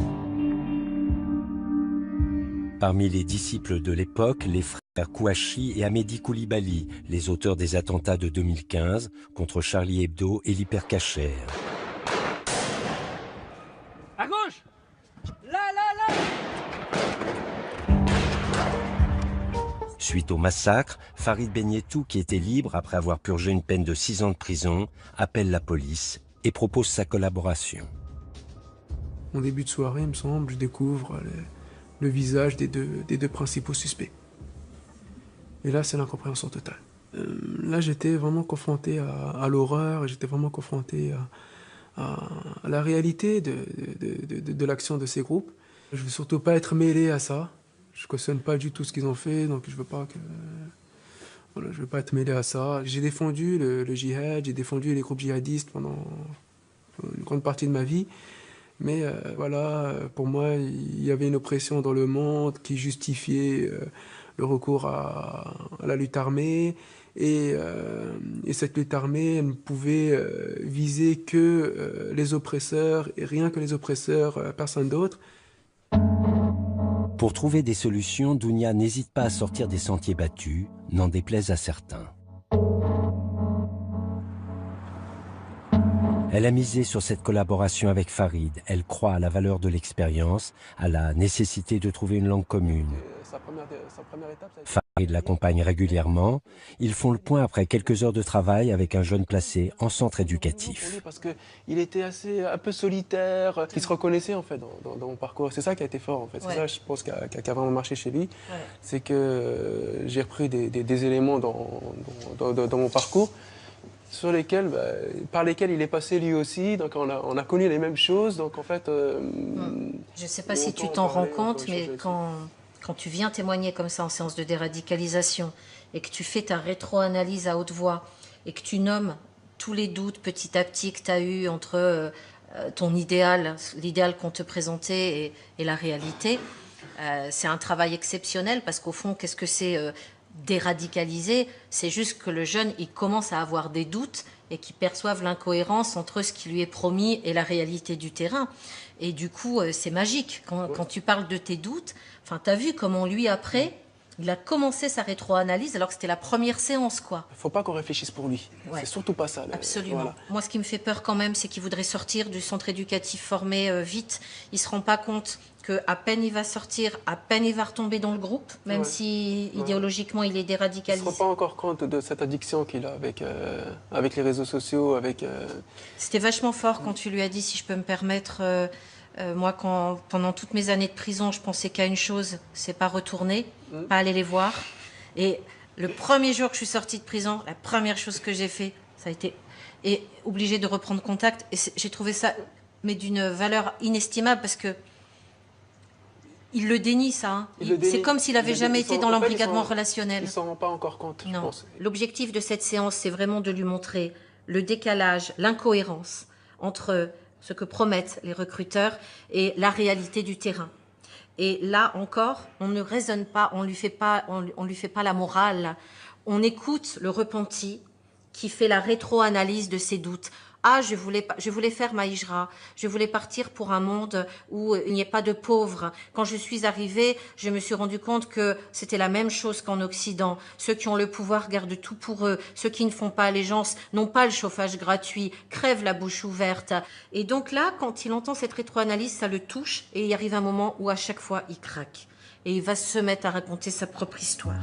Parmi les disciples de l'époque, les frères Kouachi et Amédi Koulibaly, les auteurs des attentats de 2015 contre Charlie Hebdo et l'Hypercacher. À gauche! Là! Suite au massacre, Farid Benyetou, qui était libre après avoir purgé une peine de 6 ans de prison, appelle la police et propose sa collaboration. En début de soirée, il me semble, je découvre le visage des deux principaux suspects. Et là, c'est l'incompréhension totale. Là, j'étais vraiment confronté à l'horreur, et j'étais vraiment confronté à la réalité de l'action de ces groupes. Je veux surtout pas être mêlé à ça. Je cautionne pas du tout ce qu'ils ont fait, donc je veux pas que... Voilà, je veux pas être mêlé à ça. J'ai défendu le djihad, j'ai défendu les groupes djihadistes pendant une grande partie de ma vie. Mais voilà, pour moi, il y avait une oppression dans le monde qui justifiait le recours à la lutte armée. Et cette lutte armée, elle ne pouvait viser que les oppresseurs, et rien que les oppresseurs, personne d'autre. Pour trouver des solutions, Dounia n'hésite pas à sortir des sentiers battus, n'en déplaise à certains. Elle a misé sur cette collaboration avec Farid. Elle croit à la valeur de l'expérience, à la nécessité de trouver une langue commune. Farid l'accompagne régulièrement. Ils font le point après quelques heures de travail avec un jeune placé en centre éducatif. Parce qu'il était un peu solitaire, il se reconnaissait en fait dans mon parcours. C'est ça qui a été fort en fait. C'est ça, je pense, qui a vraiment marché chez lui. C'est que j'ai repris des éléments dans mon parcours sur lesquels, par lesquels il est passé lui aussi. Donc on a connu les mêmes choses. Donc en fait, je ne sais pas si tu t'en rends compte, mais quand tu viens témoigner comme ça en séance de déradicalisation et que tu fais ta rétro-analyse à haute voix et que tu nommes tous les doutes petit à petit que tu as eu entre ton idéal, l'idéal qu'on te présentait et la réalité, c'est un travail exceptionnel parce qu'au fond, qu'est-ce que c'est déradicaliser? C'est juste que le jeune, il commence à avoir des doutes et qu'il perçoive l'incohérence entre ce qui lui est promis et la réalité du terrain. Et du coup, c'est magique. Quand tu parles de tes doutes, tu as vu comment lui, après, il a commencé sa rétro-analyse alors que c'était la première séance, quoi. Il ne faut pas qu'on réfléchisse pour lui. C'est surtout pas ça. Absolument. Voilà. Moi, ce qui me fait peur quand même, c'est qu'il voudrait sortir du centre éducatif formé vite. Il ne se rend pas compte qu'à peine il va sortir, à peine il va retomber dans le groupe, même si idéologiquement il est déradicalisé. Il ne se rend pas encore compte de cette addiction qu'il a avec les réseaux sociaux. C'était vachement fort quand tu lui as dit, si je peux me permettre, moi, pendant toutes mes années de prison, je pensais qu'à une chose, c'est pas retourner, pas aller les voir. Et le premier jour que je suis sortie de prison, la première chose que j'ai fait, ça a été obligée de reprendre contact. Et j'ai trouvé ça, mais d'une valeur inestimable, parce que il le dénie, ça. Hein. C'est comme s'il n'avait jamais été dans l'embrigadement relationnel. Il ne s'en rend pas encore compte, je pense. L'objectif de cette séance, c'est vraiment de lui montrer le décalage, l'incohérence entre ce que promettent les recruteurs et la réalité du terrain. Et là encore, on ne raisonne pas, on lui fait pas la morale. On écoute le repenti qui fait la rétro-analyse de ses doutes. Ah, je voulais faire ma hijra, je voulais partir pour un monde où il n'y ait pas de pauvres. Quand je suis arrivée, je me suis rendu compte que c'était la même chose qu'en Occident. Ceux qui ont le pouvoir gardent tout pour eux. Ceux qui ne font pas allégeance n'ont pas le chauffage gratuit, crèvent la bouche ouverte. Et donc là, quand il entend cette rétro-analyse, ça le touche et il arrive un moment où à chaque fois, il craque. Et il va se mettre à raconter sa propre histoire.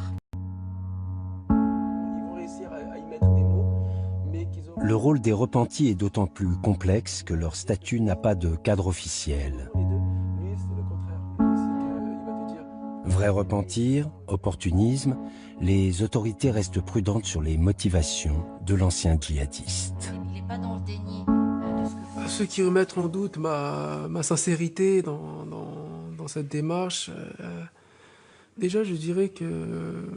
Le rôle des repentis est d'autant plus complexe que leur statut n'a pas de cadre officiel. Vrai repentir, opportunisme, les autorités restent prudentes sur les motivations de l'ancien djihadiste. Il n'est pas dans le déni. Ceux qui remettent en doute ma sincérité dans cette démarche, déjà je dirais que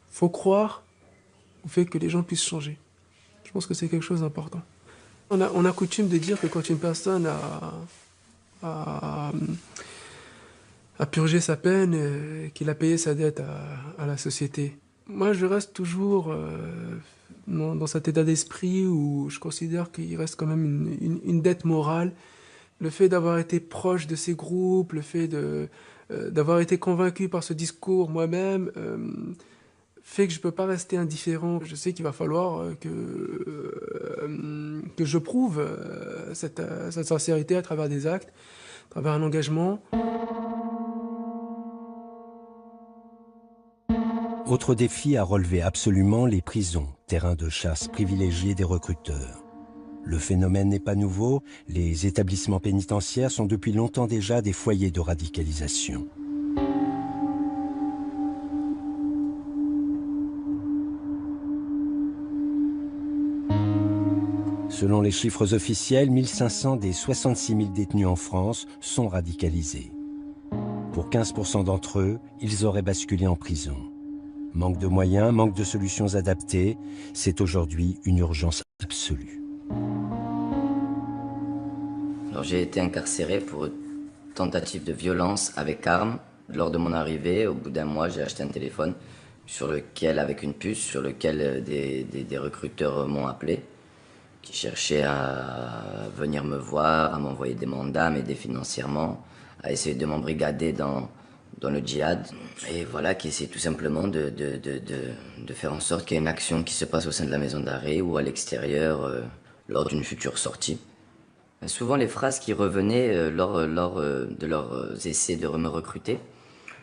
faut croire au fait que les gens puissent changer. Je pense que c'est quelque chose d'important. On a coutume de dire que quand une personne a purgé sa peine, qu'il a payé sa dette à la société. Moi, je reste toujours dans cet état d'esprit où je considère qu'il reste quand même une dette morale. Le fait d'avoir été proche de ces groupes, le fait d'avoir été convaincu par ce discours moi-même, fait que je ne peux pas rester indifférent. Je sais qu'il va falloir que je prouve cette sincérité à travers des actes, à travers un engagement. Autre défi à relever absolument, les prisons, terrain de chasse privilégié des recruteurs. Le phénomène n'est pas nouveau, les établissements pénitentiaires sont depuis longtemps déjà des foyers de radicalisation. Selon les chiffres officiels, 1500 des 66 000 détenus en France sont radicalisés. Pour 15% d'entre eux, ils auraient basculé en prison. Manque de moyens, manque de solutions adaptées, c'est aujourd'hui une urgence absolue. J'ai été incarcéré pour tentative de violence avec arme. Lors de mon arrivée, au bout d'un mois, j'ai acheté un téléphone sur lequel, avec une puce, sur lequel des recruteurs m'ont appelé, qui cherchaient à venir me voir, à m'envoyer des mandats, m'aider financièrement, à essayer de m'embrigader dans le djihad. Et voilà, qui essaie tout simplement de faire en sorte qu'il y ait une action qui se passe au sein de la maison d'arrêt ou à l'extérieur, lors d'une future sortie. Souvent, les phrases qui revenaient lors de leurs essais de me recruter,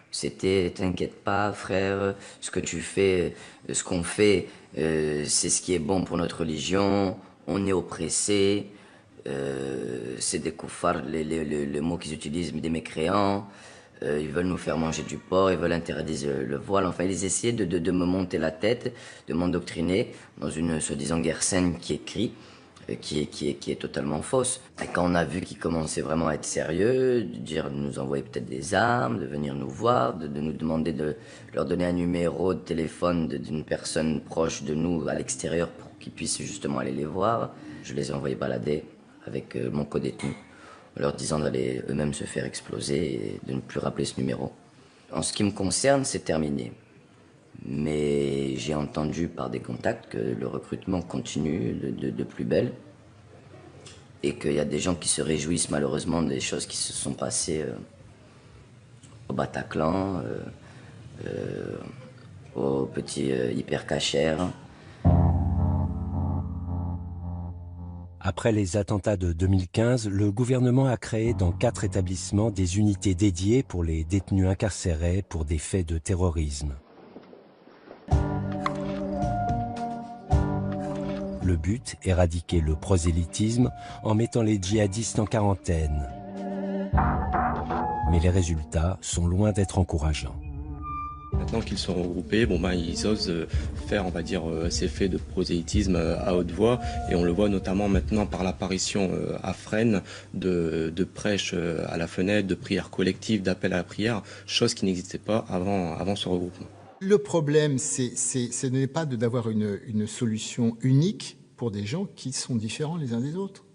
c'était « T'inquiète pas, frère, ce que tu fais, ce qu'on fait, c'est ce qui est bon pour notre religion, on est oppressé, c'est des koufars, les mots qu'ils utilisent, des mécréants, ils veulent nous faire manger du porc, ils veulent interdire le voile. » Enfin, ils essayaient de me monter la tête, de m'endoctriner dans une soi-disant guerre saine qui est crie. Qui est totalement fausse. Et quand on a vu qu'ils commençaient vraiment à être sérieux, de nous envoyer peut-être des armes, de venir nous voir, de nous demander de leur donner un numéro de téléphone d'une personne proche de nous à l'extérieur pour qu'ils puissent justement aller les voir, je les ai envoyés balader avec mon codétenu, en leur disant d'aller eux-mêmes se faire exploser et de ne plus rappeler ce numéro. En ce qui me concerne, c'est terminé. Mais j'ai entendu par des contacts que le recrutement continue de plus belle et qu'il y a des gens qui se réjouissent malheureusement des choses qui se sont passées au Bataclan, au petit hypercacher. Après les attentats de 2015, le gouvernement a créé dans 4 établissements des unités dédiées pour les détenus incarcérés pour des faits de terrorisme. Le but, éradiquer le prosélytisme en mettant les djihadistes en quarantaine. Mais les résultats sont loin d'être encourageants. Maintenant qu'ils sont regroupés, ils osent faire, on va dire, ces faits de prosélytisme à haute voix. Et on le voit notamment maintenant par l'apparition à Fresnes de prêches à la fenêtre, de prières collectives, d'appels à la prière, chose qui n'existait pas avant ce regroupement. Le problème, ce n'est pas d'avoir une solution unique pour des gens qui sont différents les uns des autres.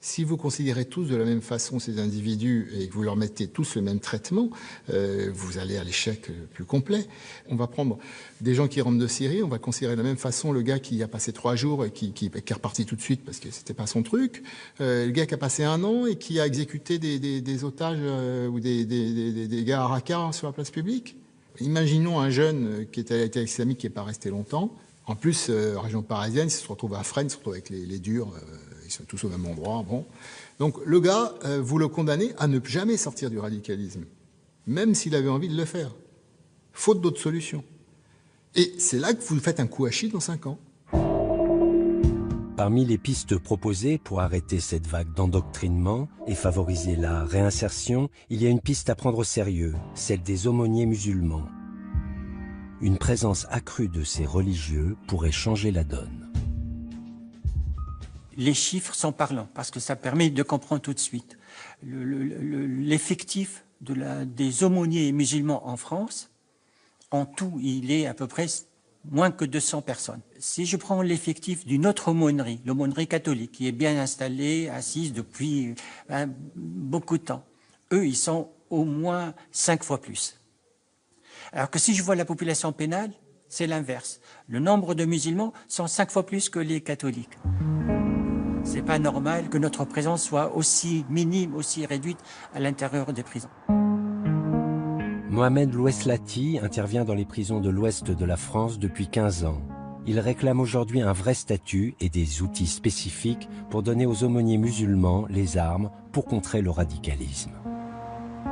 Si vous considérez tous de la même façon ces individus et que vous leur mettez tous le même traitement, vous allez à l'échec plus complet. On va prendre des gens qui rentrent de Syrie, on va considérer de la même façon le gars qui a passé 3 jours et qui est reparti tout de suite parce que c'était pas son truc, le gars qui a passé 1 an et qui a exécuté des otages ou des gars à Raqqa sur la place publique. Imaginons un jeune qui était à l'État islamique qui n'est pas resté longtemps. En plus, région parisienne, il se retrouve à Fresnes, il se retrouve avec les durs, ils sont tous au même endroit. Bon. Donc le gars, vous le condamnez à ne jamais sortir du radicalisme, même s'il avait envie de le faire, faute d'autres solutions. Et c'est là que vous faites un coup à chier dans 5 ans. Parmi les pistes proposées pour arrêter cette vague d'endoctrinement et favoriser la réinsertion, il y a une piste à prendre au sérieux, celle des aumôniers musulmans. Une présence accrue de ces religieux pourrait changer la donne. Les chiffres sont parlants parce que ça permet de comprendre tout de suite. L'effectif des aumôniers musulmans en France, en tout, il est à peu près moins que 200 personnes. Si je prends l'effectif d'une autre aumônerie, l'aumônerie catholique, qui est bien installée, assise depuis beaucoup de temps, eux, ils sont au moins 5 fois plus. Alors que si je vois la population pénale, c'est l'inverse. Le nombre de musulmans sont 5 fois plus que les catholiques. C'est pas normal que notre présence soit aussi minime, aussi réduite à l'intérieur des prisons. Mohamed Loueslati intervient dans les prisons de l'ouest de la France depuis 15 ans. Il réclame aujourd'hui un vrai statut et des outils spécifiques pour donner aux aumôniers musulmans les armes pour contrer le radicalisme.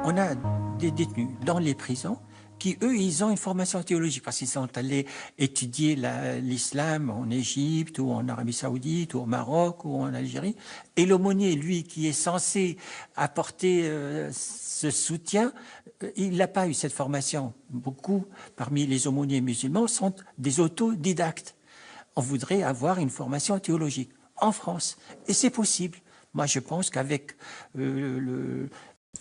On a des détenus dans les prisons qui, eux, ils ont une formation théologique parce qu'ils sont allés étudier l'islam en Égypte ou en Arabie Saoudite ou au Maroc ou en Algérie. Et l'aumônier, lui, qui est censé apporter ce soutien, il n'a pas eu cette formation. Beaucoup, parmi les aumôniers musulmans, sont des autodidactes. On voudrait avoir une formation théologique en France. Et c'est possible. Moi, je pense qu'avec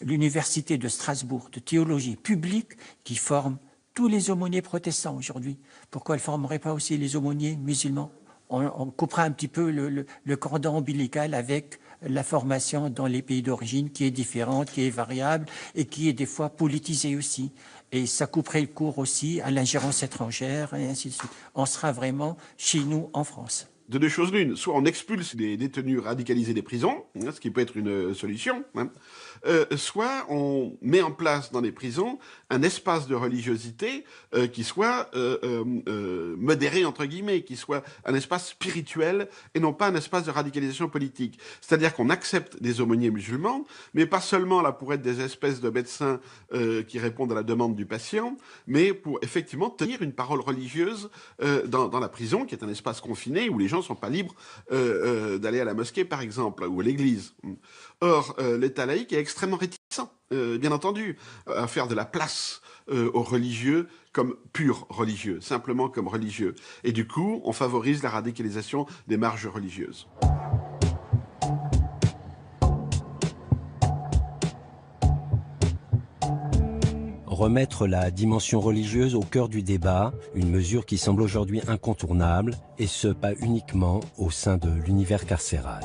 l'université de Strasbourg de théologie publique qui forme tous les aumôniers protestants aujourd'hui. Pourquoi elle ne formerait pas aussi les aumôniers musulmans? On coupera un petit peu le cordon ombilical avec la formation dans les pays d'origine qui est différente, qui est variable et qui est des fois politisée aussi. Et ça couperait le cours aussi à l'ingérence étrangère et ainsi de suite. On sera vraiment chez nous en France. de deux choses l'une. Soit on expulse des détenus radicalisés des prisons, hein, ce qui peut être une solution, hein, soit on met en place dans les prisons un espace de religiosité qui soit modéré, entre guillemets, qui soit un espace spirituel et non pas un espace de radicalisation politique. C'est-à-dire qu'on accepte des aumôniers musulmans, mais pas seulement là pour être des espèces de médecins qui répondent à la demande du patient, mais pour effectivement tenir une parole religieuse dans la prison, qui est un espace confiné où les gens ne sont pas libres d'aller à la mosquée, par exemple, ou à l'église. Or, l'État laïque est extrêmement réticent, bien entendu, à faire de la place aux religieux comme purs religieux, simplement comme religieux. Et du coup, on favorise la radicalisation des marges religieuses. Remettre la dimension religieuse au cœur du débat, une mesure qui semble aujourd'hui incontournable, et ce pas uniquement au sein de l'univers carcéral.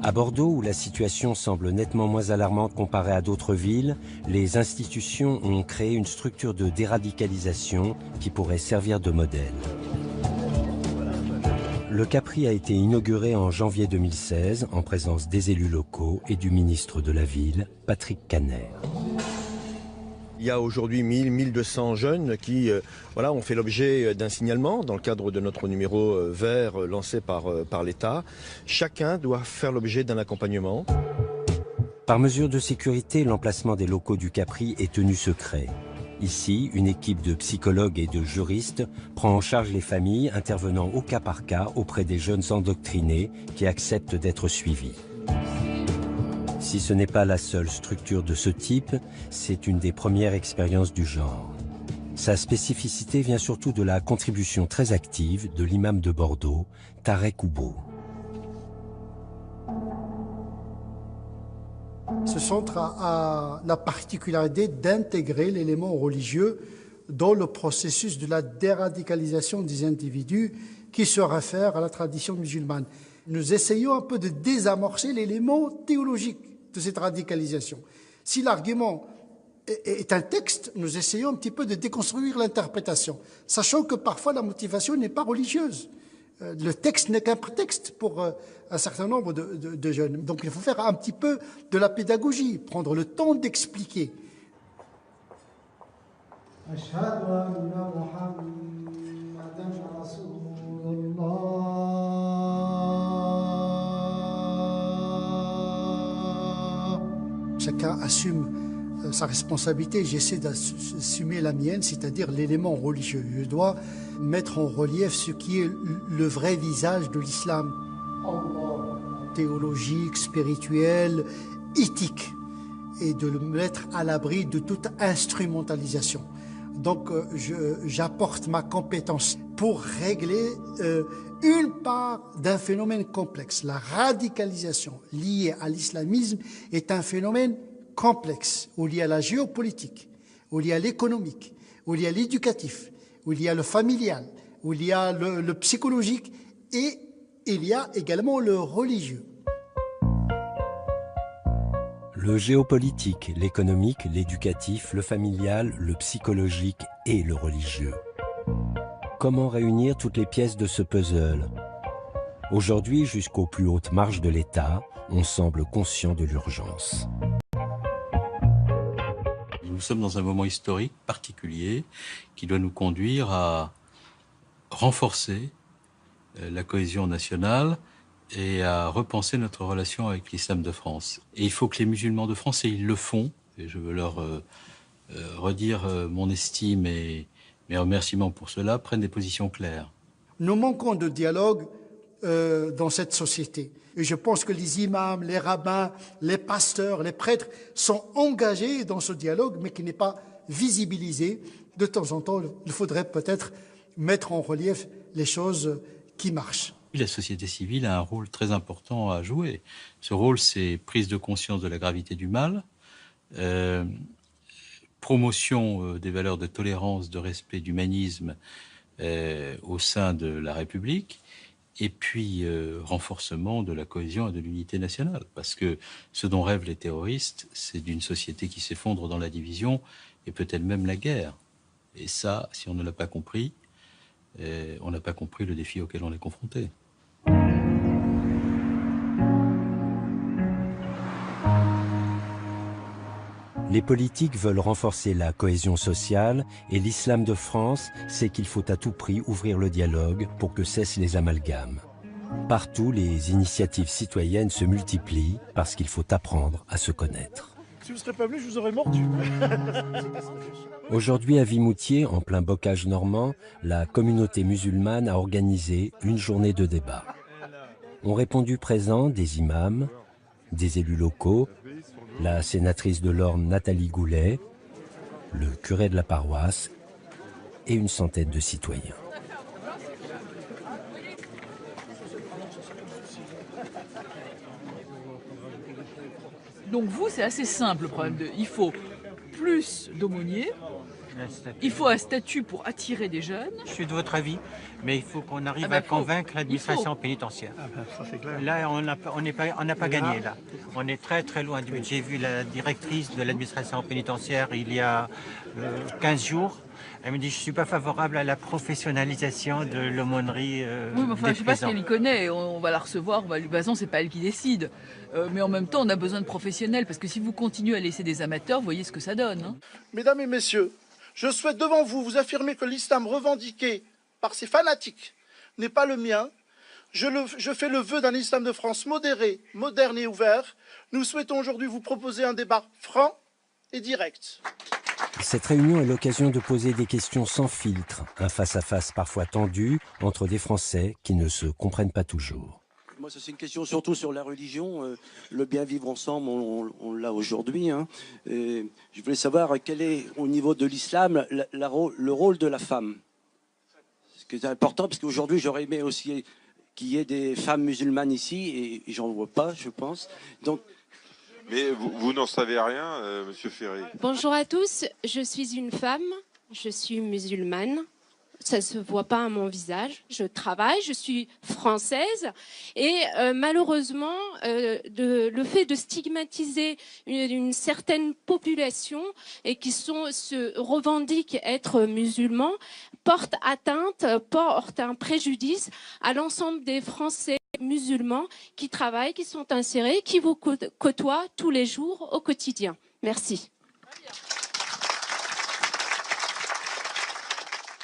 À Bordeaux, où la situation semble nettement moins alarmante comparée à d'autres villes, les institutions ont créé une structure de déradicalisation qui pourrait servir de modèle. Le Capri a été inauguré en janvier 2016 en présence des élus locaux et du ministre de la Ville, Patrick Caner. Il y a aujourd'hui 1200 jeunes qui ont fait l'objet d'un signalement dans le cadre de notre numéro vert lancé par l'État. Chacun doit faire l'objet d'un accompagnement. Par mesure de sécurité, l'emplacement des locaux du Capri est tenu secret. Ici, une équipe de psychologues et de juristes prend en charge les familles intervenant au cas par cas auprès des jeunes endoctrinés qui acceptent d'être suivis. Si ce n'est pas la seule structure de ce type, c'est une des premières expériences du genre. Sa spécificité vient surtout de la contribution très active de l'imam de Bordeaux, Tarek Oubo. Ce centre a la particularité d'intégrer l'élément religieux dans le processus de la déradicalisation des individus qui se réfèrent à la tradition musulmane. Nous essayons un peu de désamorcer l'élément théologique de cette radicalisation. Si l'argument est un texte, nous essayons un petit peu de déconstruire l'interprétation, sachant que parfois la motivation n'est pas religieuse. Le texte n'est qu'un prétexte pour un certain nombre de jeunes. Donc il faut faire un petit peu de la pédagogie, prendre le temps d'expliquer. Chacun assume sa responsabilité, j'essaie d'assumer la mienne, c'est-à-dire l'élément religieux. Je dois mettre en relief ce qui est le vrai visage de l'islam. Théologique, spirituel, éthique, et de le mettre à l'abri de toute instrumentalisation. Donc j'apporte ma compétence pour régler une part d'un phénomène complexe. La radicalisation liée à l'islamisme est un phénomène complexe, où il y a la géopolitique, où il y a l'économique, où il y a l'éducatif, où il y a le familial, où il y a le psychologique et il y a également le religieux. Le géopolitique, l'économique, l'éducatif, le familial, le psychologique et le religieux. Comment réunir toutes les pièces de ce puzzle? Aujourd'hui, jusqu'aux plus hautes marges de l'État, on semble conscient de l'urgence. Nous sommes dans un moment historique particulier qui doit nous conduire à renforcer la cohésion nationale et à repenser notre relation avec l'islam de France. Et il faut que les musulmans de France, et ils le font, et je veux leur redire mon estime et mes remerciements pour cela, prennent des positions claires. Nous manquons de dialogue dans cette société. Et je pense que les imams, les rabbins, les pasteurs, les prêtres sont engagés dans ce dialogue, mais qui n'est pas visibilisé. De temps en temps, il faudrait peut-être mettre en relief les choses qui marchent. La société civile a un rôle très important à jouer. Ce rôle, c'est prise de conscience de la gravité du mal, promotion des valeurs de tolérance, de respect, d'humanisme au sein de la République, et puis renforcement de la cohésion et de l'unité nationale. Parce que ce dont rêvent les terroristes, c'est d'une société qui s'effondre dans la division et peut-être même la guerre. Et ça, si on ne l'a pas compris, on n'a pas compris le défi auquel on est confronté. Les politiques veulent renforcer la cohésion sociale et l'islam de France sait qu'il faut à tout prix ouvrir le dialogue pour que cessent les amalgames. Partout, les initiatives citoyennes se multiplient parce qu'il faut apprendre à se connaître. Si vous ne serez pas venu, je vous aurais mordu. Aujourd'hui, à Vimoutier, en plein bocage normand, la communauté musulmane a organisé une journée de débat. Ont répondu présents des imams, des élus locaux, la sénatrice de l'Orne Nathalie Goulet, le curé de la paroisse et une centaine de citoyens. Donc vous, c'est assez simple le problème. Il faut plus d'aumôniers, il faut un statut pour attirer des jeunes. Je suis de votre avis, mais il faut qu'on arrive à convaincre l'administration pénitentiaire. Ça, c'est clair. Là, on n'a pas gagné. Là. On est très très loin du but. J'ai vu la directrice de l'administration pénitentiaire il y a 15 jours. Elle me dit, je ne suis pas favorable à la professionnalisation de l'aumônerie oui, mais enfin, je ne sais pas ce qu'elle y connaît. On va la recevoir, de toute façon, ce n'est pas elle qui décide. Mais en même temps, on a besoin de professionnels, parce que si vous continuez à laisser des amateurs, vous voyez ce que ça donne. Hein. Mesdames et messieurs, je souhaite devant vous vous affirmer que l'islam revendiqué par ces fanatiques n'est pas le mien. Je fais le vœu d'un islam de France modéré, moderne et ouvert. Nous souhaitons aujourd'hui vous proposer un débat franc et direct. Cette réunion est l'occasion de poser des questions sans filtre, un face-à-face parfois tendu entre des Français qui ne se comprennent pas toujours. Moi, c'est une question surtout sur la religion. Le bien vivre ensemble, on l'a aujourd'hui. Hein. Je voulais savoir quel est, au niveau de l'islam, le rôle de la femme. Ce qui est important, parce qu'aujourd'hui, j'aurais aimé aussi qu'il y ait des femmes musulmanes ici, et j'en vois pas, je pense. Donc, mais vous n'en savez rien, Monsieur Ferré. Bonjour à tous, je suis une femme, je suis musulmane. Ça ne se voit pas à mon visage. Je travaille, je suis française. Et malheureusement, le fait de stigmatiser une certaine population et qui se revendiquent être musulmans porte atteinte, porte un préjudice à l'ensemble des Français musulmans qui travaillent, qui sont insérés, qui vous côtoient tous les jours au quotidien. Merci.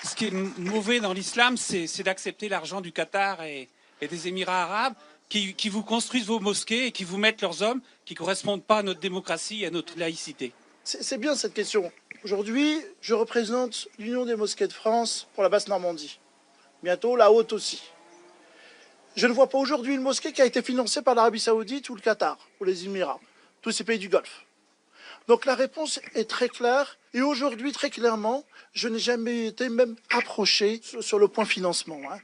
Ce qui est mauvais dans l'islam, c'est d'accepter l'argent du Qatar et des Émirats arabes qui vous construisent vos mosquées et qui vous mettent leurs hommes qui ne correspondent pas à notre démocratie et à notre laïcité. C'est bien cette question. Aujourd'hui, je représente l'Union des mosquées de France pour la Basse-Normandie. Bientôt, la Haute aussi. Je ne vois pas aujourd'hui une mosquée qui a été financée par l'Arabie Saoudite ou le Qatar ou les Émirats, tous ces pays du Golfe. Donc la réponse est très claire. Et aujourd'hui, très clairement, je n'ai jamais été même approché sur le point financement. Hein.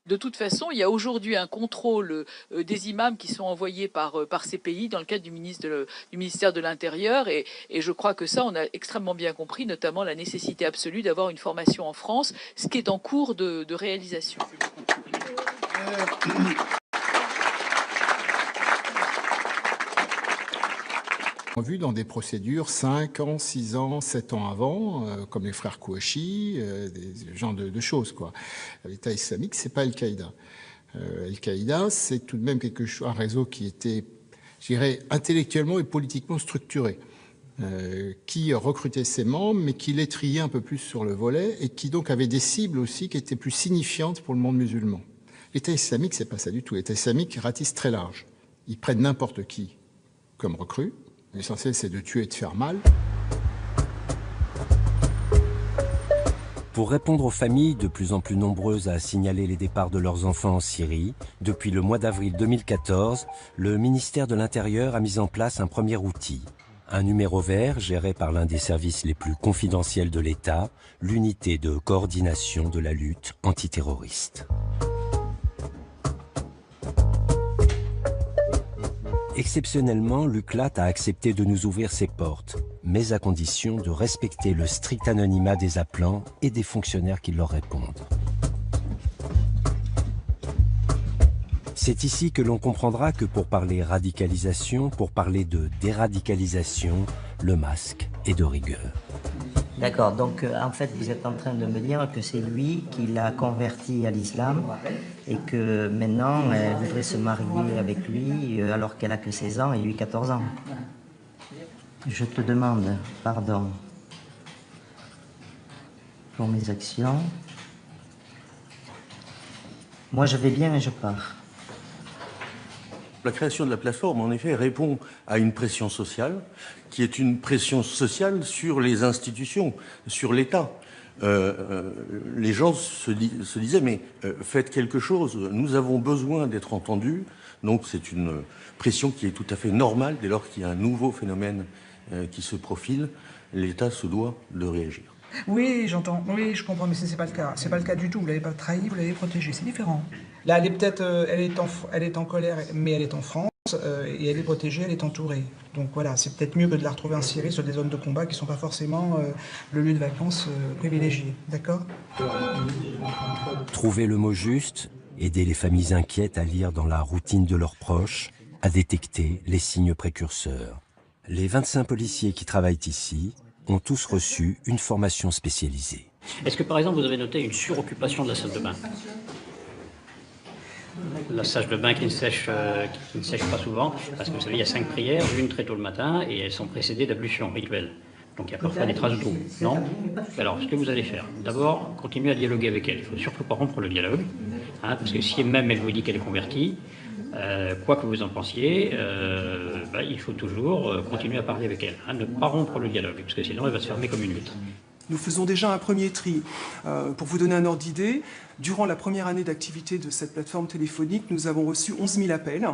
De toute façon, il y a aujourd'hui un contrôle des imams qui sont envoyés par ces pays dans le cadre du ministère de l'Intérieur. Et je crois que ça, on a extrêmement bien compris, notamment la nécessité absolue d'avoir une formation en France, ce qui est en cours de réalisation. Vu dans des procédures 5 ans, 6 ans, 7 ans avant, comme les frères Kouachi, des genres de choses, quoi. L'État islamique, c'est pas Al-Qaïda. Al-Qaïda, c'est tout de même un réseau qui était, je dirais, intellectuellement et politiquement structuré, qui recrutait ses membres, mais qui les triait un peu plus sur le volet, et qui donc avait des cibles aussi qui étaient plus signifiantes pour le monde musulman. L'État islamique, c'est pas ça du tout. L'État islamique ratisse très large. Ils prennent n'importe qui comme recrue. L'essentiel, c'est de tuer et de faire mal. Pour répondre aux familles de plus en plus nombreuses à signaler les départs de leurs enfants en Syrie, depuis le mois d'avril 2014, le ministère de l'Intérieur a mis en place un premier outil. Un numéro vert géré par l'un des services les plus confidentiels de l'État, l'unité de coordination de la lutte antiterroriste. Exceptionnellement, l'UCLAT a accepté de nous ouvrir ses portes, mais à condition de respecter le strict anonymat des appelants et des fonctionnaires qui leur répondent. C'est ici que l'on comprendra que pour parler radicalisation, pour parler de déradicalisation, le masque est de rigueur. D'accord, donc en fait vous êtes en train de me dire que c'est lui qui l'a converti à l'islam et que maintenant elle voudrait se marier avec lui alors qu'elle a que 16 ans et lui 14 ans. Je te demande pardon pour mes actions. Moi je vais bien et je pars. La création de la plateforme, en effet, répond à une pression sociale, qui est une pression sociale sur les institutions, sur l'État. Les gens se disaient, mais faites quelque chose, nous avons besoin d'être entendus. Donc c'est une pression qui est tout à fait normale, dès lors qu'il y a un nouveau phénomène qui se profile, l'État se doit de réagir. Oui, j'entends, oui, je comprends, mais c'est pas le cas. C'est pas le cas du tout, vous l'avez pas trahi, vous l'avez protégé, c'est différent. Là, elle est peut-être, elle est en colère, mais elle est en France, et elle est protégée, elle est entourée. Donc voilà, c'est peut-être mieux que de la retrouver en Syrie sur des zones de combat qui ne sont pas forcément le lieu de vacances privilégié, d'accord? Trouver le mot juste, aider les familles inquiètes à lire dans la routine de leurs proches, à détecter les signes précurseurs. Les 25 policiers qui travaillent ici ont tous reçu une formation spécialisée. Est-ce que par exemple vous avez noté une suroccupation de la salle de bain? La salle de bain qui ne sèche pas souvent, parce que vous savez, il y a 5 prières, une très tôt le matin, et elles sont précédées d'ablutions rituelles. Donc il y a parfois des traces de trous, non? Alors, ce que vous allez faire, d'abord, continuez à dialoguer avec elle. Il ne faut surtout pas rompre le dialogue, hein, parce que si même elle vous dit qu'elle est convertie, quoi que vous en pensiez, il faut toujours continuer à parler avec elle, hein, ne pas rompre le dialogue, parce que sinon elle va se fermer comme une huître. Nous faisons déjà un premier tri. Pour vous donner un ordre d'idée, durant la première année d'activité de cette plateforme téléphonique, nous avons reçu 11 000 appels.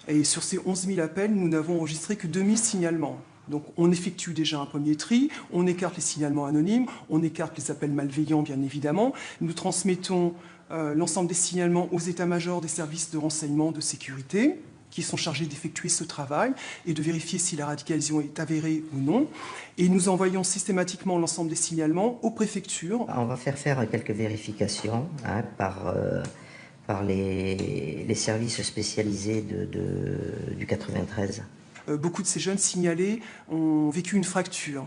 Et sur ces 11 000 appels, nous n'avons enregistré que 2 000 signalements. Donc on effectue déjà un premier tri, on écarte les signalements anonymes, on écarte les appels malveillants, bien évidemment. Nous transmettons l'ensemble des signalements aux états-majors des services de renseignement de sécurité, qui sont chargés d'effectuer ce travail et de vérifier si la radicalisation est avérée ou non. Et nous envoyons systématiquement l'ensemble des signalements aux préfectures. On va faire quelques vérifications hein, par les services spécialisés du 93. Beaucoup de ces jeunes signalés ont vécu une fracture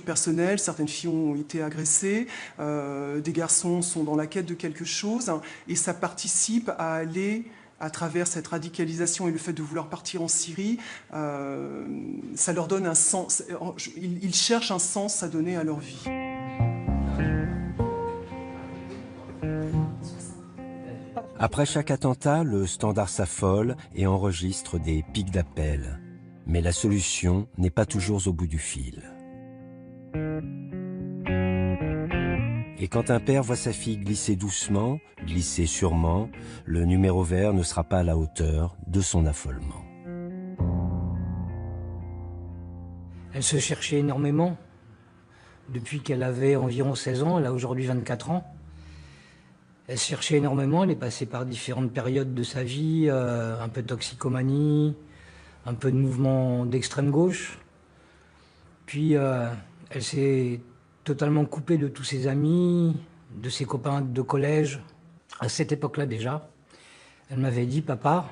personnelle, certaines filles ont été agressées, des garçons sont dans la quête de quelque chose, hein, et ça participe à aller à travers cette radicalisation et le fait de vouloir partir en Syrie, ça leur donne un sens. Ils cherchent un sens à donner à leur vie. Après chaque attentat, le Standard s'affole et enregistre des pics d'appel. Mais la solution n'est pas toujours au bout du fil. Et quand un père voit sa fille glisser doucement, glisser sûrement, le numéro vert ne sera pas à la hauteur de son affolement. Elle se cherchait énormément. Depuis qu'elle avait environ 16 ans, elle a aujourd'hui 24 ans. Elle se cherchait énormément, elle est passée par différentes périodes de sa vie, un peu de toxicomanie, un peu de mouvement d'extrême gauche. Puis elle s'est totalement coupée de tous ses amis, de ses copains de collège. À cette époque-là déjà, elle m'avait dit « Papa,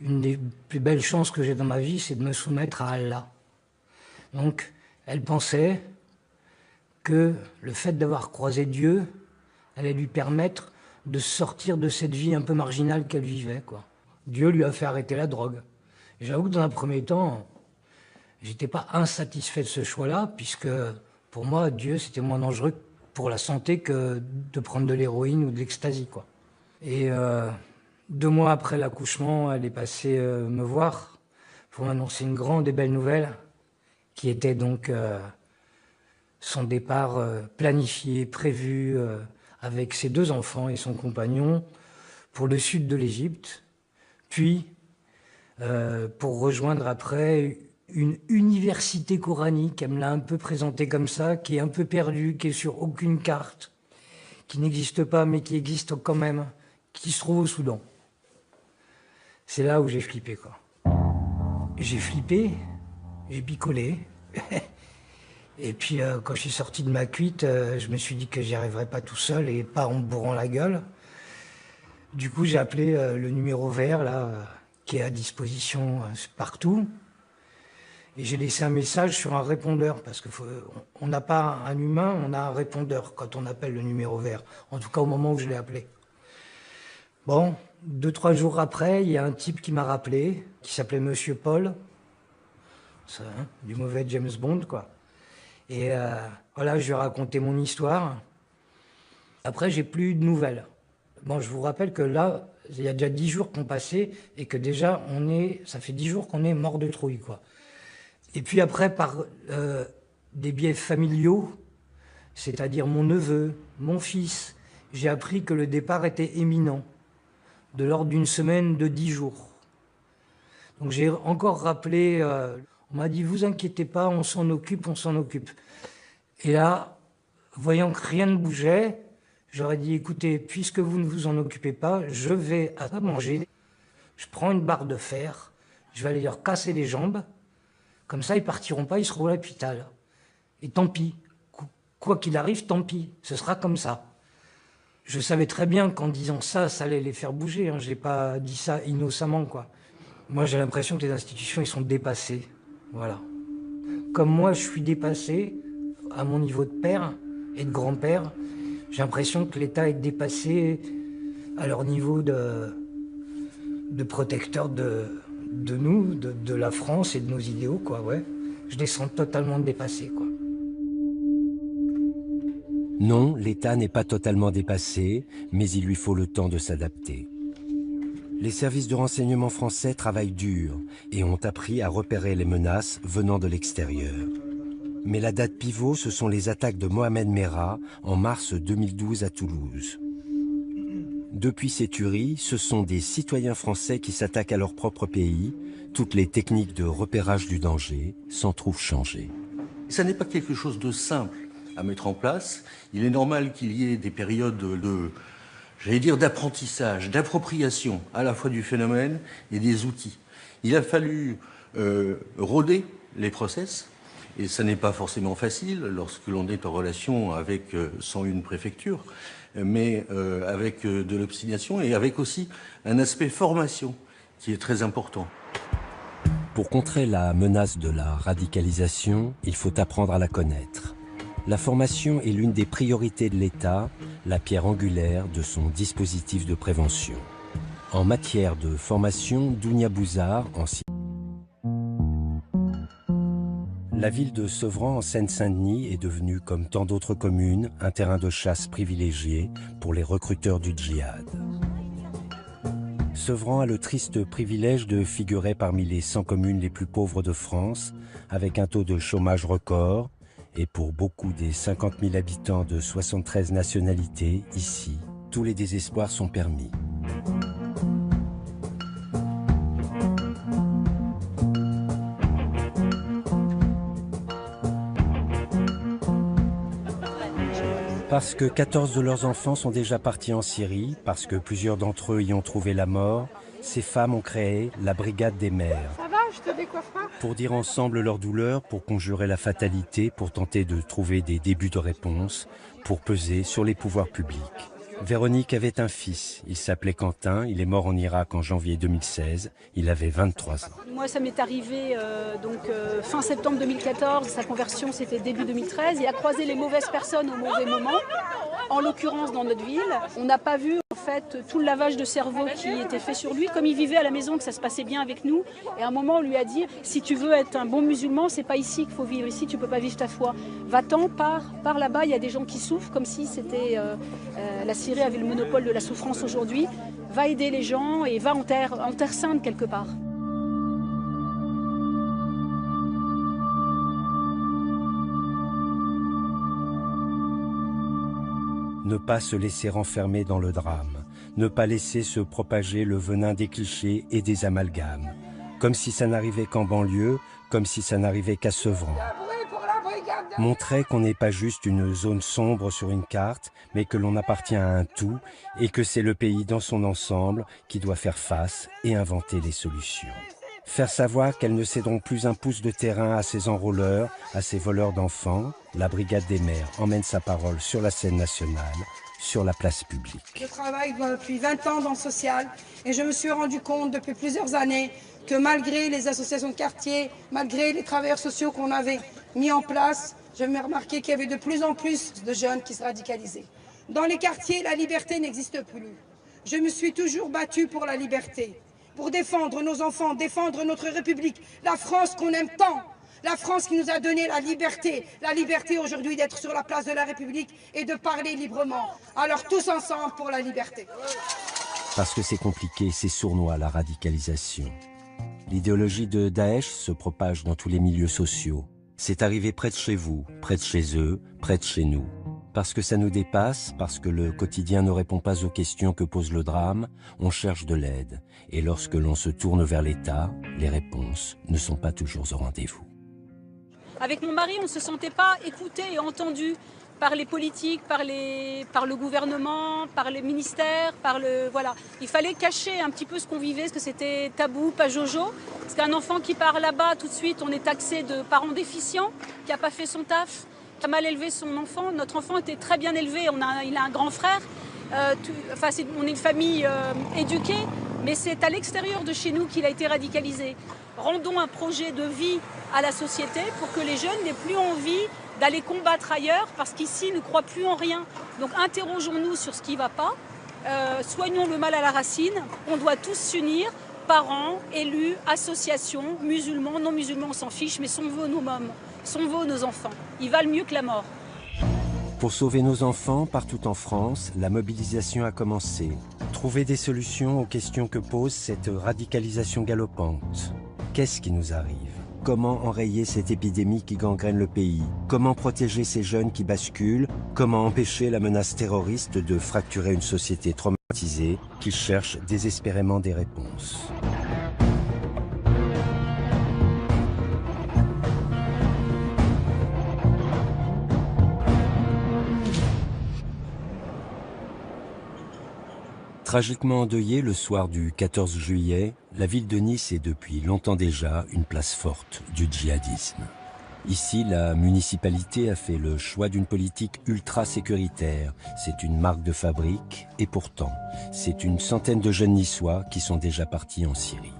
une des plus belles chances que j'ai dans ma vie, c'est de me soumettre à Allah. » Donc, elle pensait que le fait d'avoir croisé Dieu allait lui permettre de sortir de cette vie un peu marginale qu'elle vivait, quoi. Dieu lui a fait arrêter la drogue. J'avoue que dans un premier temps, j'étais pas insatisfait de ce choix-là, puisque pour moi, Dieu, c'était moins dangereux pour la santé que de prendre de l'héroïne ou de l'ecstasy, quoi. Et 2 mois après l'accouchement, elle est passée me voir pour m'annoncer une grande et belle nouvelle, qui était donc son départ planifié, prévu, avec ses 2 enfants et son compagnon, pour le sud de l'Égypte, puis pour rejoindre après une université coranique, elle me l'a un peu présentée comme ça, qui est un peu perdue, qui est sur aucune carte, qui n'existe pas, mais qui existe quand même, qui se trouve au Soudan. C'est là où j'ai flippé, quoi. J'ai flippé, j'ai picolé. Et puis, quand je suis sorti de ma cuite, je me suis dit que j'y arriverais pas tout seul et pas en me bourrant la gueule. Du coup, j'ai appelé le numéro vert, là, qui est à disposition partout. Et j'ai laissé un message sur un répondeur, parce qu'on n'a pas un humain, on a un répondeur quand on appelle le numéro vert. En tout cas, au moment où je l'ai appelé. Bon, 2-3 jours après, il y a un type qui m'a rappelé, qui s'appelait Monsieur Paul. Ça, hein, du mauvais James Bond, quoi. Et voilà, je lui ai raconté mon histoire. Après, j'ai plus eu de nouvelles. Bon, je vous rappelle que là, il y a déjà 10 jours qu'on passait et que déjà, ça fait 10 jours qu'on est mort de trouille, quoi. Et puis après, par des biais familiaux, c'est-à-dire mon neveu, mon fils, j'ai appris que le départ était imminent, de l'ordre d'une semaine, de 10 jours. Donc j'ai encore rappelé, on m'a dit, vous inquiétez pas, on s'en occupe, on s'en occupe. Et là, voyant que rien ne bougeait, j'aurais dit, écoutez, puisque vous ne vous en occupez pas, je vais à manger, je prends une barre de fer, je vais aller leur casser les jambes, comme ça ils partiront pas, ils seront à l'hôpital. Et tant pis, quoi qu'il arrive, tant pis, ce sera comme ça. Je savais très bien qu'en disant ça, ça allait les faire bouger, hein. J'ai pas dit ça innocemment, quoi. Moi, j'ai l'impression que les institutions, ils sont dépassés, voilà. Comme moi, je suis dépassé, à mon niveau de père et de grand-père, j'ai l'impression que l'État est dépassé à leur niveau de protecteur de nous, de la France et de nos idéaux, quoi, ouais. Je les sens totalement dépassés, quoi. Non, l'État n'est pas totalement dépassé, mais il lui faut le temps de s'adapter. Les services de renseignement français travaillent dur et ont appris à repérer les menaces venant de l'extérieur. Mais la date pivot, ce sont les attaques de Mohamed Merah en mars 2012 à Toulouse. Depuis ces tueries, ce sont des citoyens français qui s'attaquent à leur propre pays. Toutes les techniques de repérage du danger s'en trouvent changées. Ça n'est pas quelque chose de simple à mettre en place. Il est normal qu'il y ait des périodes d'apprentissage, d'appropriation à la fois du phénomène et des outils. Il a fallu roder les process, et ça n'est pas forcément facile lorsque l'on est en relation avec 101 préfectures, mais avec de l'obstination et avec aussi un aspect formation qui est très important. Pour contrer la menace de la radicalisation, il faut apprendre à la connaître. La formation est l'une des priorités de l'État, la pierre angulaire de son dispositif de prévention. En matière de formation, Dounia Bouzard, La ville de Sevran en Seine-Saint-Denis est devenue, comme tant d'autres communes, un terrain de chasse privilégié pour les recruteurs du djihad. Sevran a le triste privilège de figurer parmi les 100 communes les plus pauvres de France, avec un taux de chômage record, et pour beaucoup des 50 000 habitants de 73 nationalités, ici, tous les désespoirs sont permis. Parce que 14 de leurs enfants sont déjà partis en Syrie, parce que plusieurs d'entre eux y ont trouvé la mort, ces femmes ont créé la Brigade des Mères. Ça va, je te décoiffe pas ? Pour dire ensemble leur douleur, pour conjurer la fatalité, pour tenter de trouver des débuts de réponse, pour peser sur les pouvoirs publics. Véronique avait un fils, il s'appelait Quentin, il est mort en Irak en janvier 2016, il avait 23 ans. Moi ça m'est arrivé fin septembre 2014, sa conversion c'était début 2013, il a croisé les mauvaises personnes au mauvais moment, en l'occurrence dans notre ville. On n'a pas vu en fait tout le lavage de cerveau qui était fait sur lui, comme il vivait à la maison, que ça se passait bien avec nous, et à un moment on lui a dit si tu veux être un bon musulman, c'est pas ici qu'il faut vivre, ici tu peux pas vivre ta foi, va-t'en, pars là-bas, il y a des gens qui souffrent comme si c'était la Syrie avait le monopole de la souffrance aujourd'hui, va aider les gens et va en terre sainte quelque part. Ne pas se laisser renfermer dans le drame, ne pas laisser se propager le venin des clichés et des amalgames, comme si ça n'arrivait qu'en banlieue, comme si ça n'arrivait qu'à Sevran. Montrer qu'on n'est pas juste une zone sombre sur une carte, mais que l'on appartient à un tout et que c'est le pays dans son ensemble qui doit faire face et inventer les solutions. Faire savoir qu'elles ne céderont plus un pouce de terrain à ces enrôleurs, à ces voleurs d'enfants. La Brigade des Mères emmène sa parole sur la scène nationale, sur la place publique. Je travaille depuis 20 ans dans le social et je me suis rendu compte depuis plusieurs années que malgré les associations de quartier, malgré les travailleurs sociaux qu'on avait mis en place, je me remarqué qu'il y avait de plus en plus de jeunes qui se radicalisaient. Dans les quartiers, la liberté n'existe plus. Je me suis toujours battue pour la liberté, pour défendre nos enfants, défendre notre République, la France qu'on aime tant, la France qui nous a donné la liberté aujourd'hui d'être sur la place de la République et de parler librement. Alors tous ensemble pour la liberté. Parce que c'est compliqué, c'est sournois la radicalisation. L'idéologie de Daesh se propage dans tous les milieux sociaux. C'est arrivé près de chez vous, près de chez eux, près de chez nous. Parce que ça nous dépasse, parce que le quotidien ne répond pas aux questions que pose le drame, on cherche de l'aide. Et lorsque l'on se tourne vers l'État, les réponses ne sont pas toujours au rendez-vous. Avec mon mari, on ne se sentait pas écouté et entendu par les politiques, par le gouvernement, par les ministères, voilà. Il fallait cacher un petit peu ce qu'on vivait, parce que c'était tabou, pas jojo. Parce qu'un enfant qui part là-bas, tout de suite, on est taxé de parent déficient, qui n'a pas fait son taf, qui a mal élevé son enfant. Notre enfant était très bien élevé, il a un grand frère. On est une famille éduquée, mais c'est à l'extérieur de chez nous qu'il a été radicalisé. Rendons un projet de vie à la société pour que les jeunes n'aient plus envie d'aller combattre ailleurs, parce qu'ici, ils ne croient plus en rien. Donc interrogeons-nous sur ce qui ne va pas, soignons le mal à la racine, on doit tous s'unir, parents, élus, associations, musulmans, non musulmans, on s'en fiche, mais sauvons nos mômes, sauvons nos enfants. Ils valent mieux que la mort. Pour sauver nos enfants, partout en France, la mobilisation a commencé. Trouver des solutions aux questions que pose cette radicalisation galopante. Qu'est-ce qui nous arrive ? Comment enrayer cette épidémie qui gangrène le pays? Comment protéger ces jeunes qui basculent? Comment empêcher la menace terroriste de fracturer une société traumatisée qui cherche désespérément des réponses? Tragiquement endeuillée le soir du 14 juillet, la ville de Nice est depuis longtemps déjà une place forte du djihadisme. Ici, la municipalité a fait le choix d'une politique ultra sécuritaire. C'est une marque de fabrique et pourtant, c'est une centaine de jeunes niçois qui sont déjà partis en Syrie.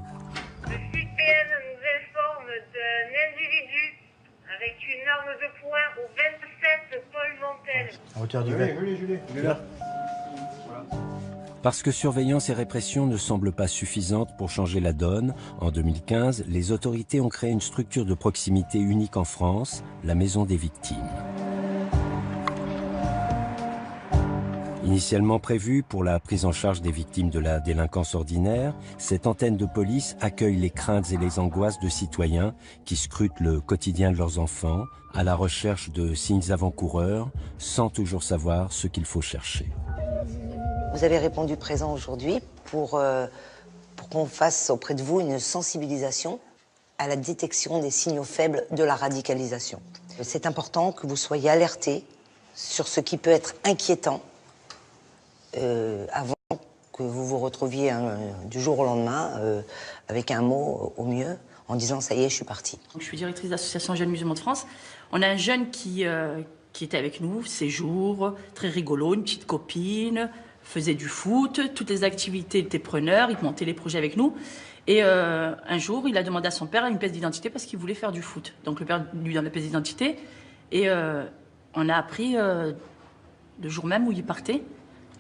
Le CPN nous informe d'un individu avec une arme de poing au 27 Paul Montel. À hauteur du Julie. Parce que surveillance et répression ne semblent pas suffisantes pour changer la donne, en 2015, les autorités ont créé une structure de proximité unique en France, la Maison des Victimes. Initialement prévue pour la prise en charge des victimes de la délinquance ordinaire, cette antenne de police accueille les craintes et les angoisses de citoyens qui scrutent le quotidien de leurs enfants à la recherche de signes avant-coureurs, sans toujours savoir ce qu'il faut chercher. Vous avez répondu présent aujourd'hui pour qu'on fasse auprès de vous une sensibilisation à la détection des signaux faibles de la radicalisation. C'est important que vous soyez alertés sur ce qui peut être inquiétant avant que vous vous retrouviez du jour au lendemain avec un mot au mieux en disant « ça y est, je suis partie ». Je suis directrice de l'association Jeunes Musulmans de France. On a un jeune qui était avec nous, séjour, très rigolo, une petite copine, faisait du foot, toutes les activités, il était preneur, il montait les projets avec nous. Et un jour, il a demandé à son père une pièce d'identité parce qu'il voulait faire du foot. Donc le père lui donne la pièce d'identité et on a appris le jour même où il partait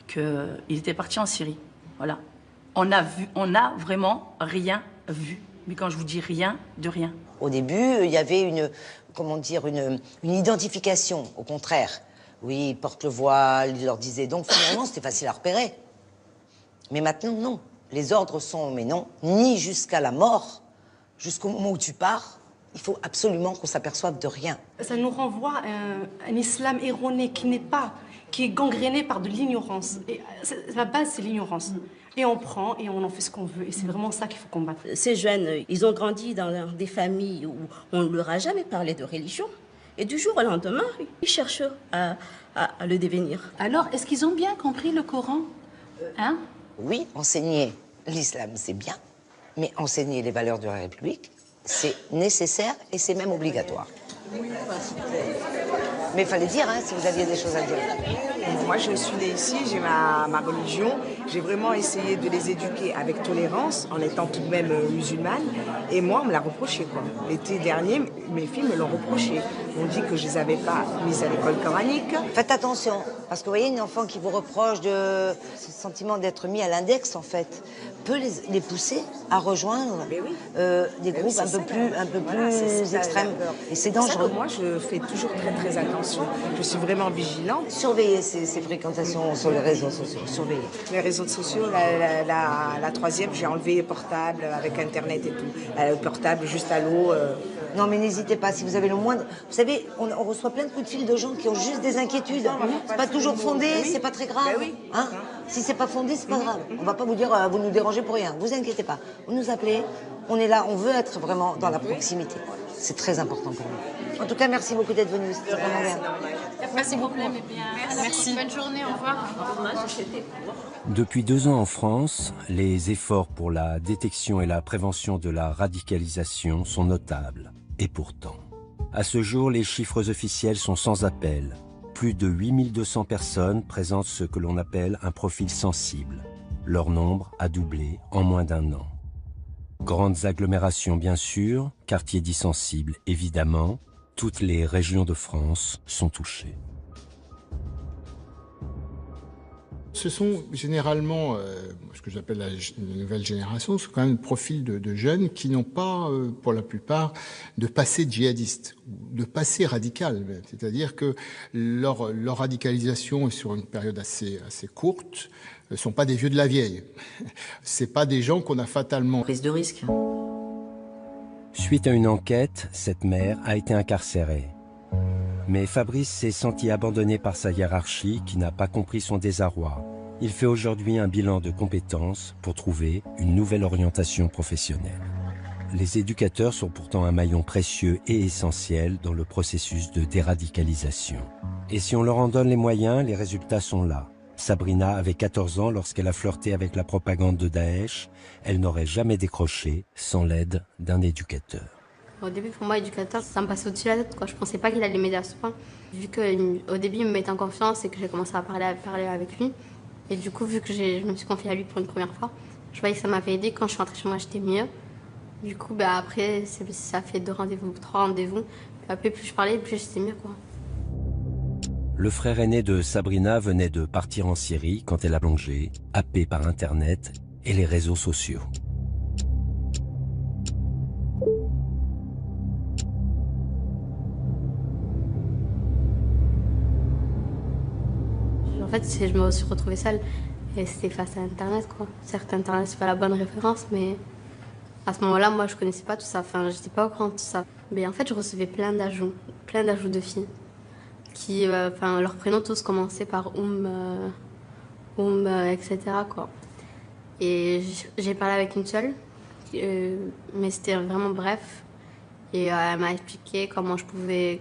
qu'il était parti en Syrie. Voilà. On a vraiment rien vu. Mais quand je vous dis rien, de rien. Au début, il y avait une identification, au contraire. Oui, ils portent le voile, ils leur disaient donc finalement c'était facile à repérer. Mais maintenant, non. Les ordres sont, mais non, ni jusqu'à la mort, jusqu'au moment où tu pars, il faut absolument qu'on s'aperçoive de rien. Ça nous renvoie à un islam erroné qui est gangréné par de l'ignorance. Et la base, c'est l'ignorance. Et on prend et on en fait ce qu'on veut. Et c'est vraiment ça qu'il faut combattre. Ces jeunes, ils ont grandi dans des familles où on ne leur a jamais parlé de religion. Et du jour au lendemain, ils cherchent à le devenir. Alors, est-ce qu'ils ont bien compris le Coran hein? Oui, enseigner l'islam, c'est bien. Mais enseigner les valeurs de la République, c'est nécessaire et c'est même obligatoire. Mais il fallait dire, hein, si vous aviez des choses à dire. Moi, je suis née ici, j'ai ma religion. J'ai vraiment essayé de les éduquer avec tolérance, en étant tout de même musulmane. Et moi, on me l'a reproché, quoi. L'été dernier, mes filles me l'ont reproché. On dit que je les avais pas mises à l'école coranique. Faites attention, parce que vous voyez, une enfant qui vous reproche de ce sentiment d'être mis à l'index, en fait, peut les pousser à rejoindre des groupes un peu plus extrêmes. Et c'est dangereux. Moi, je fais toujours très très attention. Je suis vraiment vigilante. Surveiller ces fréquentations sur les réseaux sociaux. Surveiller. Les réseaux sociaux, la troisième, j'ai enlevé portable avec Internet et tout. Portable juste à l'eau. Non, mais n'hésitez pas, si vous avez le moindre... Vous savez, on reçoit plein de coups de fil de gens qui ont juste des inquiétudes. C'est pas toujours fondé, c'est pas très grave. Hein, si c'est pas fondé, c'est pas grave. On va pas vous dire, vous nous dérangez pour rien. Vous inquiétez pas. Vous nous appelez, on est là, on veut être vraiment dans la proximité. C'est très important pour nous. En tout cas, merci beaucoup d'être venu. C'était vraiment bien. Merci beaucoup. Merci. Bonne journée, au revoir. Depuis 2 ans en France, les efforts pour la détection et la prévention de la radicalisation sont notables. Et pourtant, à ce jour, les chiffres officiels sont sans appel. Plus de 8200 personnes présentent ce que l'on appelle un profil sensible. Leur nombre a doublé en moins d'1 an. Grandes agglomérations bien sûr, quartiers dits sensibles évidemment, toutes les régions de France sont touchées. Ce sont généralement, ce que j'appelle la nouvelle génération, c'est quand même un profil de jeunes qui n'ont pas, pour la plupart, de passé djihadiste, ou de passé radical. C'est-à-dire que leur radicalisation est sur une période assez courte, ne sont pas des vieux de la vieille. C'est pas des gens qu'on a fatalement... Prise de risque. Suite à une enquête, cette mère a été incarcérée. Mais Fabrice s'est senti abandonné par sa hiérarchie qui n'a pas compris son désarroi. Il fait aujourd'hui un bilan de compétences pour trouver une nouvelle orientation professionnelle. Les éducateurs sont pourtant un maillon précieux et essentiel dans le processus de déradicalisation. Et si on leur en donne les moyens, les résultats sont là. Sabrina avait 14 ans lorsqu'elle a flirté avec la propagande de Daesh. Elle n'aurait jamais décroché sans l'aide d'un éducateur. Au début, pour moi, éducateur, ça me passait au-dessus de la tête, quoi. Je pensais pas qu'il allait m'aider à ce point. Vu qu'au début, il me mettait en confiance et que j'ai commencé à parler avec lui. Et du coup, vu que je me suis confiée à lui pour une première fois, je voyais que ça m'avait aidé. Quand je suis rentrée chez moi, j'étais mieux. Du coup, après, ça fait 2 rendez-vous, 3 rendez-vous. Après, plus je parlais, plus j'étais mieux, quoi. Le frère aîné de Sabrina venait de partir en Syrie quand elle a plongé, happée par Internet et les réseaux sociaux. En fait, je me suis retrouvée seule et c'était face à Internet, quoi. Certes, Internet, c'est pas la bonne référence, mais à ce moment-là, moi, je connaissais pas tout ça. Enfin, j'étais pas au courant de tout ça. Mais en fait, je recevais plein d'ajouts de filles qui, leurs prénoms tous commençaient par etc., quoi. Et j'ai parlé avec une seule, mais c'était vraiment bref. Et elle m'a expliqué comment je pouvais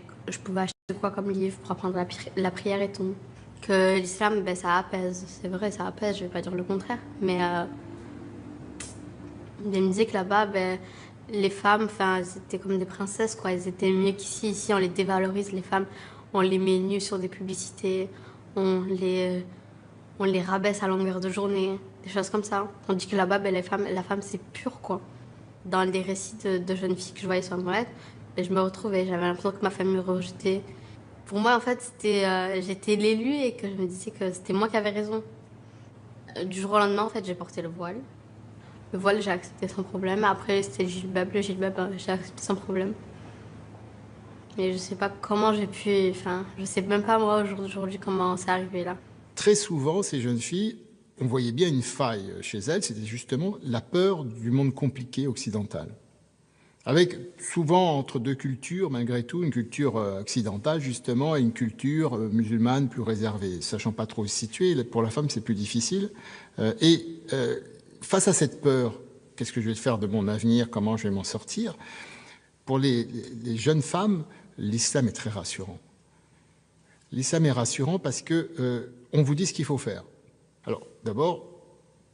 acheter quoi comme livre pour apprendre la prière et tout. Que l'islam, ça apaise. C'est vrai, ça apaise, je vais pas dire le contraire. Mais elle me disait que là-bas, les femmes, c'était comme des princesses, quoi. Elles étaient mieux qu'ici. Ici, on les dévalorise, les femmes. On les met nues sur des publicités. On les rabaisse à longueur de journée. Des choses comme ça. Tandis que là-bas, la femme, c'est pur, quoi. Dans les récits de jeunes filles que je voyais sur Internet, je me retrouvais. J'avais l'impression que ma famille me rejetait. Pour moi, en fait, j'étais l'élue et que je me disais que c'était moi qui avais raison. Du jour au lendemain, en fait, j'ai porté le voile. Le voile, j'ai accepté sans problème. Après, c'était le djilbab, j'ai accepté sans problème. Mais je sais pas comment j'ai pu... je sais même pas, moi, aujourd'hui, comment c'est arrivé là. Très souvent, ces jeunes filles, on voyait bien une faille chez elles, c'était justement la peur du monde compliqué occidental. Avec souvent entre 2 cultures, malgré tout, une culture occidentale justement et une culture musulmane plus réservée, sachant pas trop se situer. Pour la femme, c'est plus difficile. Face à cette peur, qu'est-ce que je vais faire de mon avenir, comment je vais m'en sortir? Pour les jeunes femmes, l'islam est très rassurant. L'islam est rassurant parce que on vous dit ce qu'il faut faire. Alors, d'abord,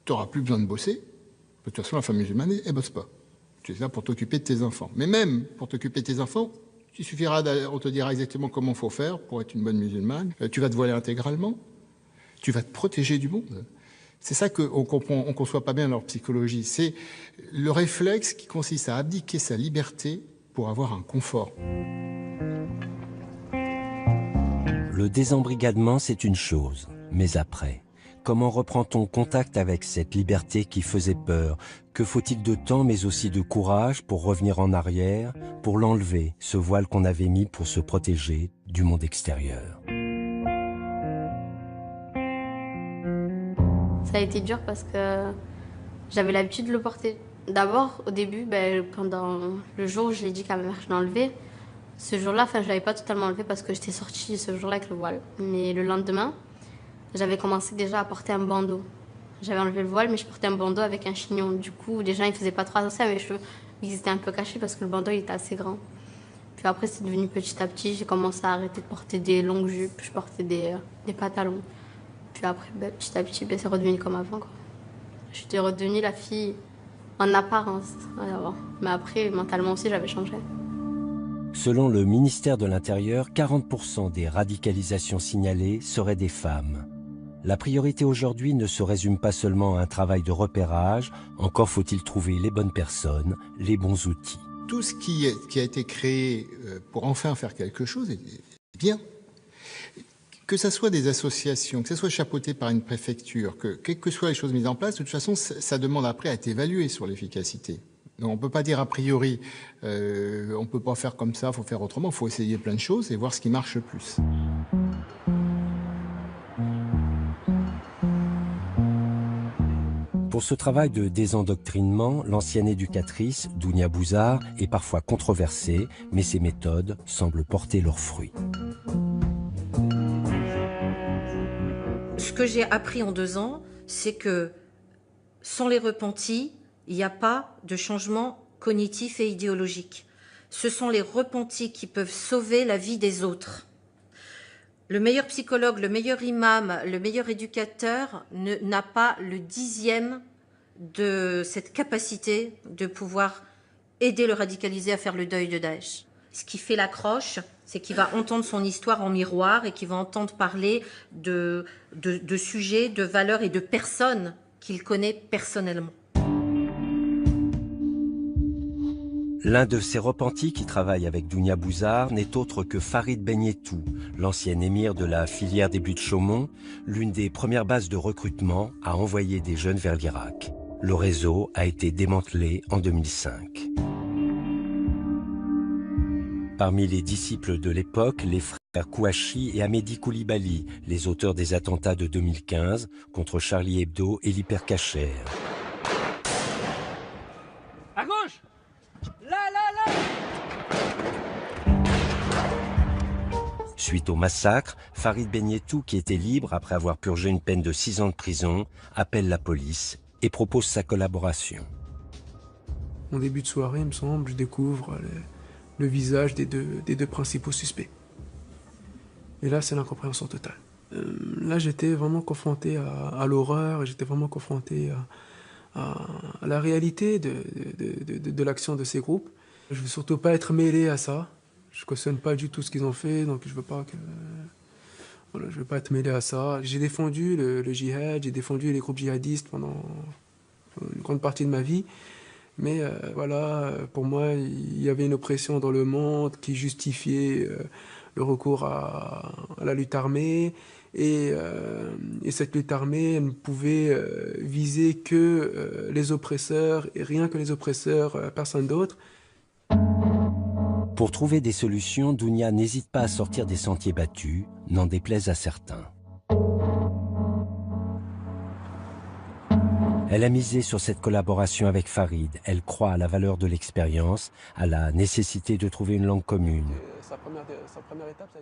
tu n'auras plus besoin de bosser. De toute façon, la femme musulmane, elle bosse pas. Tu es là pour t'occuper de tes enfants. Mais même pour t'occuper de tes enfants, il suffira, on te dira exactement comment il faut faire pour être une bonne musulmane. Tu vas te voiler intégralement. tu vas te protéger du monde. C'est ça qu'on comprend, on conçoit pas bien leur psychologie. C'est le réflexe qui consiste à abdiquer sa liberté pour avoir un confort. Le désembrigadement, c'est une chose, mais après, comment reprend-on contact avec cette liberté qui faisait peur? Que faut-il de temps, mais aussi de courage pour revenir en arrière, pour l'enlever, ce voile qu'on avait mis pour se protéger du monde extérieur? Ça a été dur parce que j'avais l'habitude de le porter. D'abord, au début, pendant le jour où je l'ai dit qu'à ma mère je l'enlevais, ce jour-là, je ne l'avais pas totalement enlevé parce que j'étais sortie ce jour-là avec le voile. Mais le lendemain, j'avais commencé déjà à porter un bandeau. J'avais enlevé le voile, mais je portais un bandeau avec un chignon. Du coup, les gens ne faisaient pas trop attention à mes cheveux. Ils étaient un peu cachés parce que le bandeau il était assez grand. Puis après, c'est devenu petit à petit. J'ai commencé à arrêter de porter des longues jupes. Je portais des pantalons. Puis après, petit à petit, c'est redevenu comme avant, quoi. J'étais redevenue la fille en apparence. Alors, mais après, mentalement aussi, j'avais changé. Selon le ministère de l'Intérieur, 40% des radicalisations signalées seraient des femmes. La priorité aujourd'hui ne se résume pas seulement à un travail de repérage, encore faut-il trouver les bonnes personnes, les bons outils. Tout ce qui a été créé pour enfin faire quelque chose est bien. Que ce soit des associations, que ce soit chapeauté par une préfecture, quelles que soient les choses mises en place, de toute façon, ça demande après à être évalué sur l'efficacité. Donc on ne peut pas dire a priori, on ne peut pas faire comme ça, il faut faire autrement, il faut essayer plein de choses et voir ce qui marche le plus. Pour ce travail de désendoctrinement, l'ancienne éducatrice, Dounia Bouzard, est parfois controversée, mais ses méthodes semblent porter leurs fruits. Ce que j'ai appris en 2 ans, c'est que sans les repentis, il n'y a pas de changement cognitif et idéologique. Ce sont les repentis qui peuvent sauver la vie des autres. Le meilleur psychologue, le meilleur imam, le meilleur éducateur n'a pas le 10e de cette capacité de pouvoir aider le radicalisé à faire le deuil de Daesh. Ce qui fait l'accroche, c'est qu'il va entendre son histoire en miroir et qu'il va entendre parler de sujets, de valeurs et de personnes qu'il connaît personnellement. L'un de ces repentis qui travaille avec Dounia Bouzard n'est autre que Farid Benyetou, l'ancien émir de la filière des Buttes-Chaumont, l'une des premières bases de recrutement à envoyer des jeunes vers l'Irak. Le réseau a été démantelé en 2005. Parmi les disciples de l'époque, les frères Kouachi et Amédi Koulibaly, les auteurs des attentats de 2015 contre Charlie Hebdo et l'Hypercacher. À gauche! Là! Suite au massacre, Farid Benyetou, qui était libre après avoir purgé une peine de 6 ans de prison, appelle la police et propose sa collaboration. En début de soirée, il me semble, je découvre le visage des deux principaux suspects. Et là, c'est l'incompréhension totale. Là, j'étais vraiment confronté à l'horreur, j'étais vraiment confronté à la réalité de l'action de ces groupes. Je veux surtout pas être mêlé à ça. Je cautionne pas du tout ce qu'ils ont fait, donc je veux pas être mêlé à ça. J'ai défendu le djihad, j'ai défendu les groupes djihadistes pendant une grande partie de ma vie. Mais pour moi, il y avait une oppression dans le monde qui justifiait le recours à la lutte armée. Et cette lutte armée, elle ne pouvait viser que les oppresseurs, et rien que les oppresseurs, personne d'autre. Pour trouver des solutions, Dounia n'hésite pas à sortir des sentiers battus, n'en déplaise à certains. Elle a misé sur cette collaboration avec Farid. Elle croit à la valeur de l'expérience, à la nécessité de trouver une langue commune.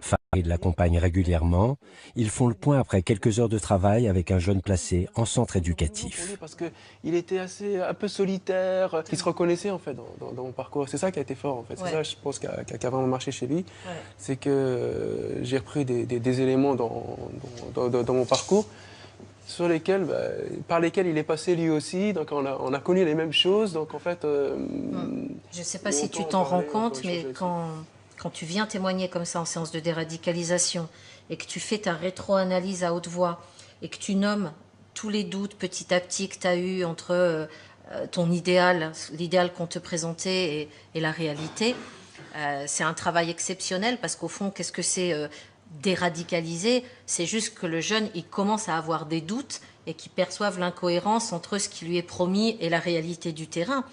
Farid l'accompagne régulièrement. Ils font le point après quelques heures de travail avec un jeune placé en centre éducatif. Parce qu'il était un peu solitaire, il se reconnaissait en fait dans mon parcours. C'est ça qui a été fort en fait. C'est ça, je pense, qui a vraiment marché chez lui. C'est que j'ai repris des éléments dans mon parcours par lesquels il est passé lui aussi, donc on a connu les mêmes choses, donc en fait... Je ne sais pas si tu t'en rends compte, mais quand tu viens témoigner comme ça en séance de déradicalisation et que tu fais ta rétro-analyse à haute voix et que tu nommes tous les doutes petit à petit que tu as eu entre ton idéal, l'idéal qu'on te présentait et la réalité, c'est un travail exceptionnel parce qu'au fond, qu'est-ce que c'est déradicaliser? C'est juste que le jeune, il commence à avoir des doutes et qu'il perçoive l'incohérence entre ce qui lui est promis et la réalité du terrain.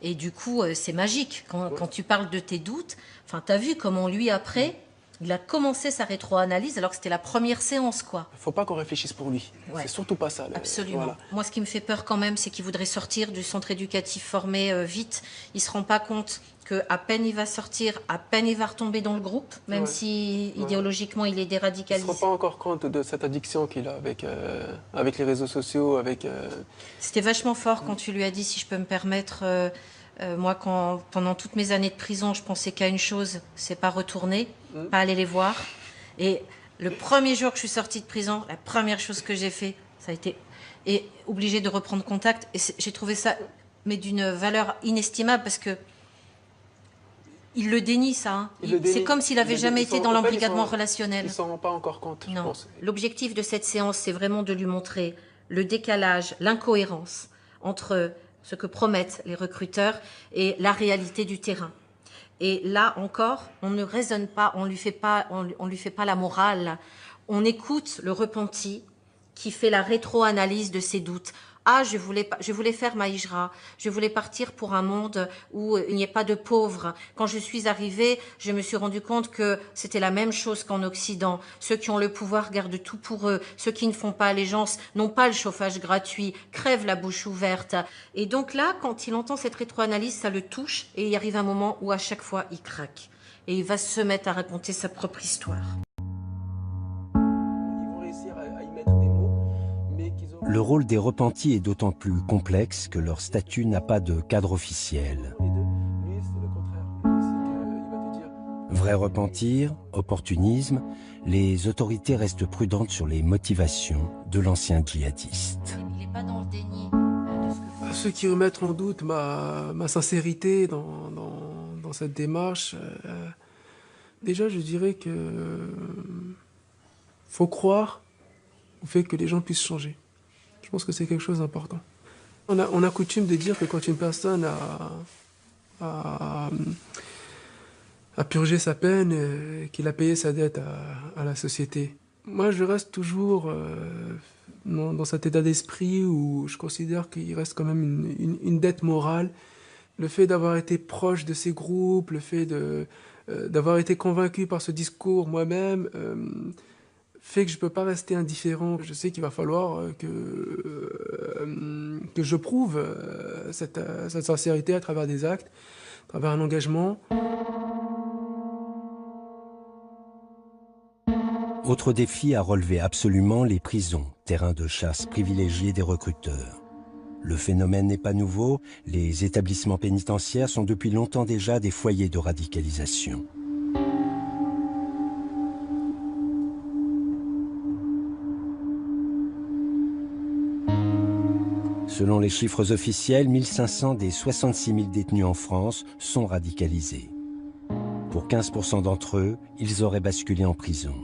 Et du coup, c'est magique. Quand tu parles de tes doutes, enfin, tu as vu comment lui, après, il a commencé sa rétro-analyse alors que c'était la première séance, quoi. Il ne faut pas qu'on réfléchisse pour lui. Ouais. C'est surtout pas ça. Absolument. Voilà. Moi, ce qui me fait peur quand même, c'est qu'il voudrait sortir du centre éducatif formé vite. Il ne se rend pas compte qu'à peine il va sortir, à peine il va retomber dans le groupe, même si idéologiquement il est déradicalisé. Il ne se rend pas encore compte de cette addiction qu'il a avec les réseaux sociaux, avec... C'était vachement fort quand tu lui as dit, si je peux me permettre... moi, pendant toutes mes années de prison, je pensais qu'à une chose, c'est pas retourner, pas aller les voir. Et le premier jour que je suis sortie de prison, la première chose que j'ai fait, ça a été obligée de reprendre contact. Et j'ai trouvé ça, mais d'une valeur inestimable, parce que il le dénie, ça. Hein. C'est comme s'il n'avait jamais été dans l'embrigadement relationnel. Il ne s'en rend pas encore compte, je pense. L'objectif de cette séance, c'est vraiment de lui montrer le décalage, l'incohérence entre ce que promettent les recruteurs et la réalité du terrain. Et là encore, on ne raisonne pas, on lui fait pas la morale. On écoute le repenti qui fait la rétro-analyse de ses doutes. Ah, je voulais faire ma hijra, je voulais partir pour un monde où il n'y ait pas de pauvres. Quand je suis arrivée, je me suis rendu compte que c'était la même chose qu'en Occident. Ceux qui ont le pouvoir gardent tout pour eux. Ceux qui ne font pas allégeance n'ont pas le chauffage gratuit, crèvent la bouche ouverte. Et donc là, quand il entend cette rétro-analyse, ça le touche et il arrive un moment où à chaque fois, il craque. Et il va se mettre à raconter sa propre histoire. Le rôle des repentis est d'autant plus complexe que leur statut n'a pas de cadre officiel. Vrai repentir, opportunisme, les autorités restent prudentes sur les motivations de l'ancien djihadiste. Il n'est pas dans le déni. Ceux qui remettent en doute ma sincérité dans cette démarche, déjà je dirais que faut croire au fait que les gens puissent changer. Je pense que c'est quelque chose d'important. On a coutume de dire que quand une personne a purgé sa peine, qu'il a payé sa dette à la société. Moi, je reste toujours dans cet état d'esprit où je considère qu'il reste quand même une dette morale. Le fait d'avoir été proche de ces groupes, le fait d'avoir été convaincu par ce discours moi-même, fait que je ne peux pas rester indifférent. Je sais qu'il va falloir que je prouve cette sincérité à travers des actes, à travers un engagement. Autre défi à relever absolument, les prisons, terrain de chasse privilégié des recruteurs. Le phénomène n'est pas nouveau, les établissements pénitentiaires sont depuis longtemps déjà des foyers de radicalisation. Selon les chiffres officiels, 1500 des 66 000 détenus en France sont radicalisés. Pour 15% d'entre eux, ils auraient basculé en prison.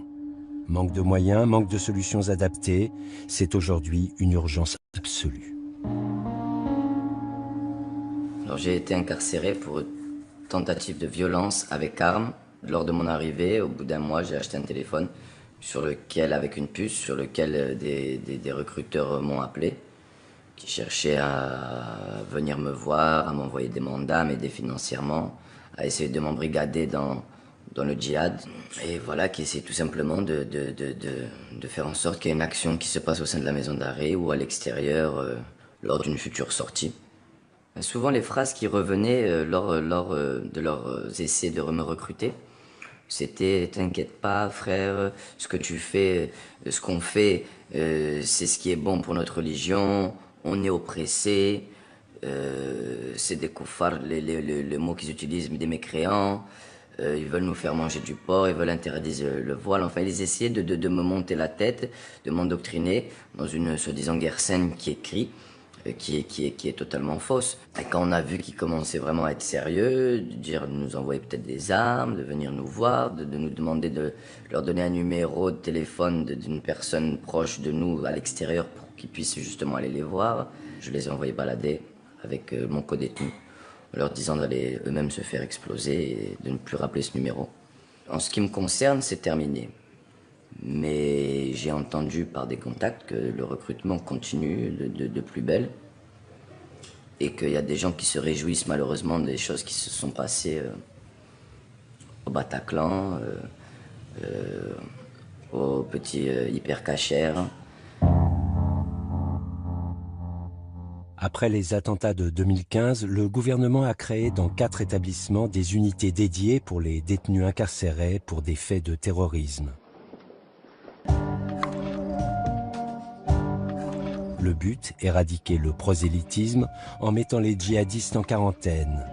Manque de moyens, manque de solutions adaptées, c'est aujourd'hui une urgence absolue. J'ai été incarcéré pour tentative de violence avec arme. Lors de mon arrivée, au bout d'un mois, j'ai acheté un téléphone sur lequel, avec une puce, sur lequel des recruteurs m'ont appelé, qui cherchaient à venir me voir, à m'envoyer des mandats, m'aider financièrement, à essayer de m'embrigader dans le djihad. Et voilà, qui essaie tout simplement de faire en sorte qu'il y ait une action qui se passe au sein de la maison d'arrêt ou à l'extérieur lors d'une future sortie. Souvent, les phrases qui revenaient lors de leurs essais de me recruter, c'était « T'inquiète pas, frère, ce que tu fais, ce qu'on fait, c'est ce qui est bon pour notre religion, on est oppressé, c'est des koufars, le mot qu'ils utilisent, des mécréants, ils veulent nous faire manger du porc, ils veulent interdire le voile. » Enfin, ils essayaient de me monter la tête, de m'endoctriner dans une soi-disant guerre saine qui est crie. qui est totalement fausse. Et quand on a vu qu'ils commençaient vraiment à être sérieux, de nous envoyer peut-être des armes, de venir nous voir, de nous demander de leur donner un numéro de téléphone d'une personne proche de nous à l'extérieur pour qu'ils puissent justement aller les voir, je les ai envoyés balader avec mon codétenu, en leur disant d'aller eux-mêmes se faire exploser et de ne plus rappeler ce numéro. En ce qui me concerne, c'est terminé. Mais j'ai entendu par des contacts que le recrutement continue de plus belle et qu'il y a des gens qui se réjouissent malheureusement des choses qui se sont passées au Bataclan, au petit hypercacher. Après les attentats de 2015, le gouvernement a créé dans 4 établissements des unités dédiées pour les détenus incarcérés pour des faits de terrorisme. Le but, éradiquer le prosélytisme en mettant les djihadistes en quarantaine.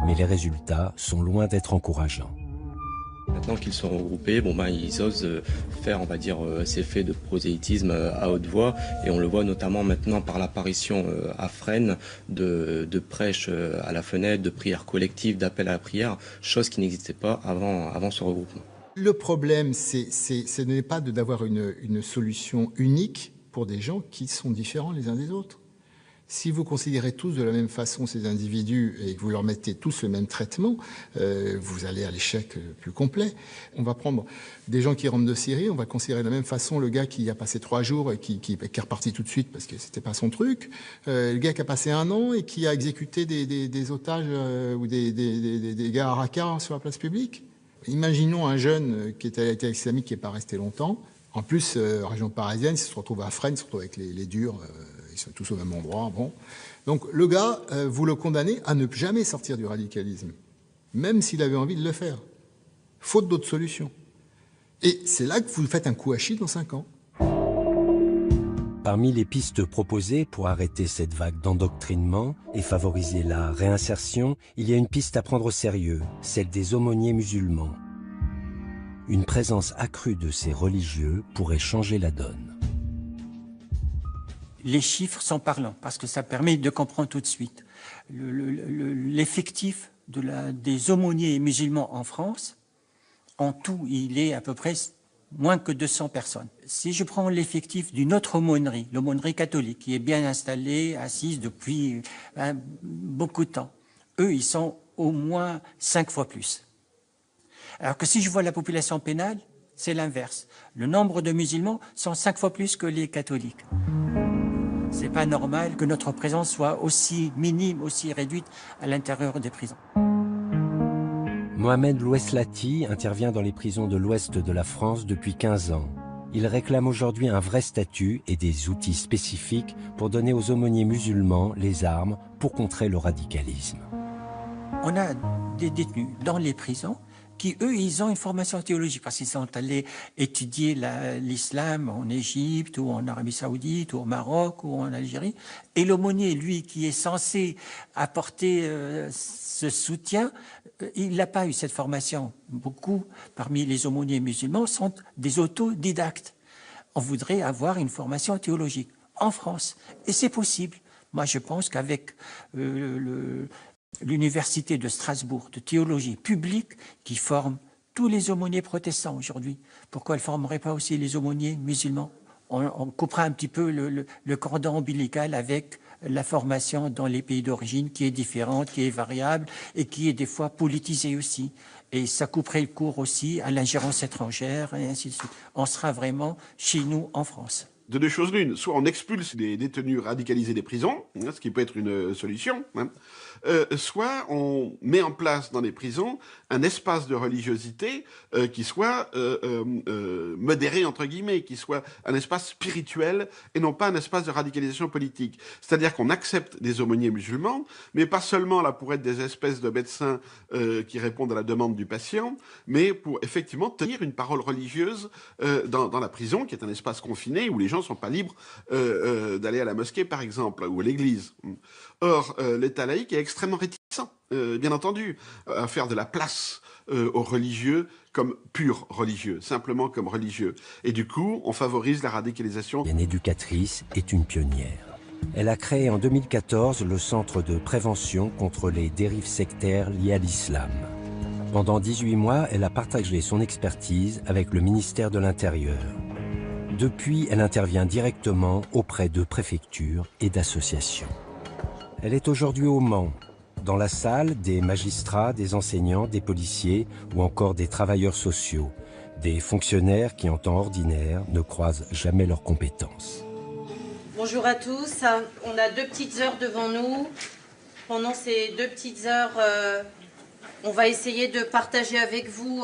Mais les résultats sont loin d'être encourageants. Maintenant qu'ils sont regroupés, ils osent faire, on va dire, ces faits de prosélytisme à haute voix. Et on le voit notamment maintenant par l'apparition à Fresnes de prêches à la fenêtre, de prières collectives, d'appels à la prière, chose qui n'existait pas avant ce regroupement. Le problème, ce n'est pas d'avoir une solution unique pour des gens qui sont différents les uns des autres. Si vous considérez tous de la même façon ces individus et que vous leur mettez tous le même traitement, vous allez à l'échec plus complet. On va prendre des gens qui rentrent de Syrie, on va considérer de la même façon le gars qui a passé 3 jours et qui est reparti tout de suite parce que c'était pas son truc, le gars qui a passé 1 an et qui a exécuté des otages ou des gars à Raqqa sur la place publique. Imaginons un jeune qui était à l'État islamique qui n'est pas resté longtemps. En plus, région parisienne, il se retrouve à Fresnes, il se retrouve avec les durs, ils sont tous au même endroit. Bon. Donc le gars, vous le condamnez à ne jamais sortir du radicalisme, même s'il avait envie de le faire, faute d'autres solutions. Et c'est là que vous faites un coup à chier dans 5 ans. Parmi les pistes proposées pour arrêter cette vague d'endoctrinement et favoriser la réinsertion, il y a une piste à prendre au sérieux, celle des aumôniers musulmans. Une présence accrue de ces religieux pourrait changer la donne. Les chiffres sont parlants parce que ça permet de comprendre tout de suite. L'effectif des aumôniers musulmans en France, en tout, il est à peu près moins que 200 personnes. Si je prends l'effectif d'une autre aumônerie, l'aumônerie catholique, qui est bien installée, assise depuis beaucoup de temps, eux, ils sont au moins 5 fois plus. Alors que si je vois la population pénale, c'est l'inverse. Le nombre de musulmans sont 5 fois plus que les catholiques. C'est pas normal que notre présence soit aussi minime, aussi réduite à l'intérieur des prisons. Mohamed Loueslati intervient dans les prisons de l'ouest de la France depuis 15 ans. Il réclame aujourd'hui un vrai statut et des outils spécifiques pour donner aux aumôniers musulmans les armes pour contrer le radicalisme. On a des détenus dans les prisons qui, eux, ils ont une formation théologique parce qu'ils sont allés étudier l'islam en Égypte ou en Arabie Saoudite ou au Maroc ou en Algérie. Et l'aumônier, lui, qui est censé apporter ce soutien, il n'a pas eu cette formation. Beaucoup, parmi les aumôniers musulmans, sont des autodidactes. On voudrait avoir une formation théologique en France. Et c'est possible. Moi, je pense qu'avec l'université de Strasbourg de théologie publique qui forme tous les aumôniers protestants aujourd'hui. Pourquoi elle ne formerait pas aussi les aumôniers musulmans? On coupera un petit peu le cordon ombilical avec la formation dans les pays d'origine qui est différente, qui est variable et qui est des fois politisée aussi. Et ça couperait le cours aussi à l'ingérence étrangère et ainsi de suite. On sera vraiment chez nous en France. De 2 choses l'une, soit on expulse des détenus radicalisés des prisons, ce qui peut être une solution, soit on met en place dans les prisons un espace de religiosité qui soit modéré, entre guillemets, qui soit un espace spirituel et non pas un espace de radicalisation politique. C'est-à-dire qu'on accepte des aumôniers musulmans, mais pas seulement là pour être des espèces de médecins qui répondent à la demande du patient, mais pour effectivement tenir une parole religieuse dans la prison, qui est un espace confiné où les gens gens ne sont pas libres d'aller à la mosquée, par exemple, ou à l'église. Or, l'État laïque est extrêmement réticent, bien entendu, à faire de la place aux religieux comme purs religieux, simplement comme religieux. Et du coup, on favorise la radicalisation. Une éducatrice est une pionnière. Elle a créé en 2014 le Centre de prévention contre les dérives sectaires liées à l'islam. Pendant 18 mois, elle a partagé son expertise avec le ministère de l'Intérieur. Depuis, elle intervient directement auprès de préfectures et d'associations. Elle est aujourd'hui au Mans, dans la salle des magistrats, des enseignants, des policiers ou encore des travailleurs sociaux, des fonctionnaires qui en temps ordinaire ne croisent jamais leurs compétences. Bonjour à tous, on a 2 petites heures devant nous. Pendant ces 2 petites heures, on va essayer de partager avec vous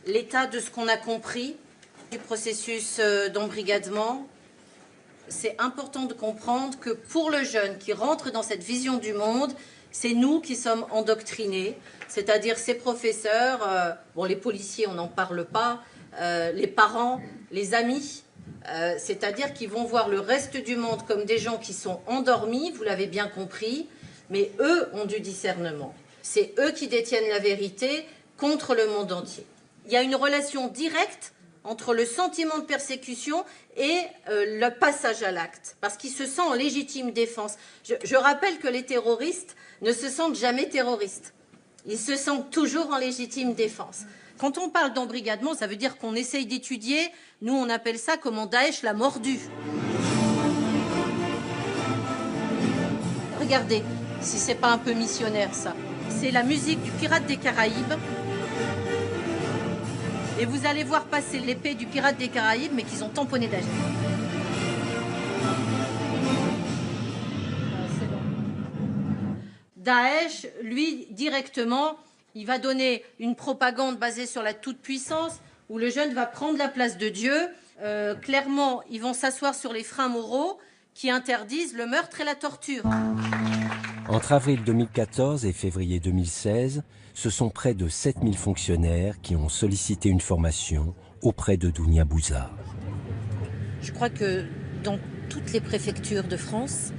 l'état de ce qu'on a compris du processus d'embrigadement. C'est important de comprendre que pour le jeune qui rentre dans cette vision du monde, c'est nous qui sommes endoctrinés, c'est-à-dire ces professeurs, bon les policiers on n'en parle pas, les parents, les amis, c'est-à-dire qu'ils vont voir le reste du monde comme des gens qui sont endormis, vous l'avez bien compris, mais eux ont du discernement. C'est eux qui détiennent la vérité contre le monde entier. Il y a une relation directe entre le sentiment de persécution et le passage à l'acte, parce qu'il se sent en légitime défense. Je rappelle que les terroristes ne se sentent jamais terroristes. Ils se sentent toujours en légitime défense. Quand on parle d'embrigadement, ça veut dire qu'on essaye d'étudier, nous on appelle ça comment Daesh l'a mordu. Regardez, si c'est pas un peu missionnaire ça. C'est la musique du Pirate des Caraïbes. Et vous allez voir passer l'épée du Pirate des Caraïbes, mais qu'ils ont tamponné Daesh. Daesh, lui, directement, il va donner une propagande basée sur la toute-puissance, où le jeune va prendre la place de Dieu. Clairement, ils vont s'asseoir sur les freins moraux qui interdisent le meurtre et la torture. Entre avril 2014 et février 2016, ce sont près de 7000 fonctionnaires qui ont sollicité une formation auprès de Dounia Bouza. Je crois que dans toutes les préfectures de France,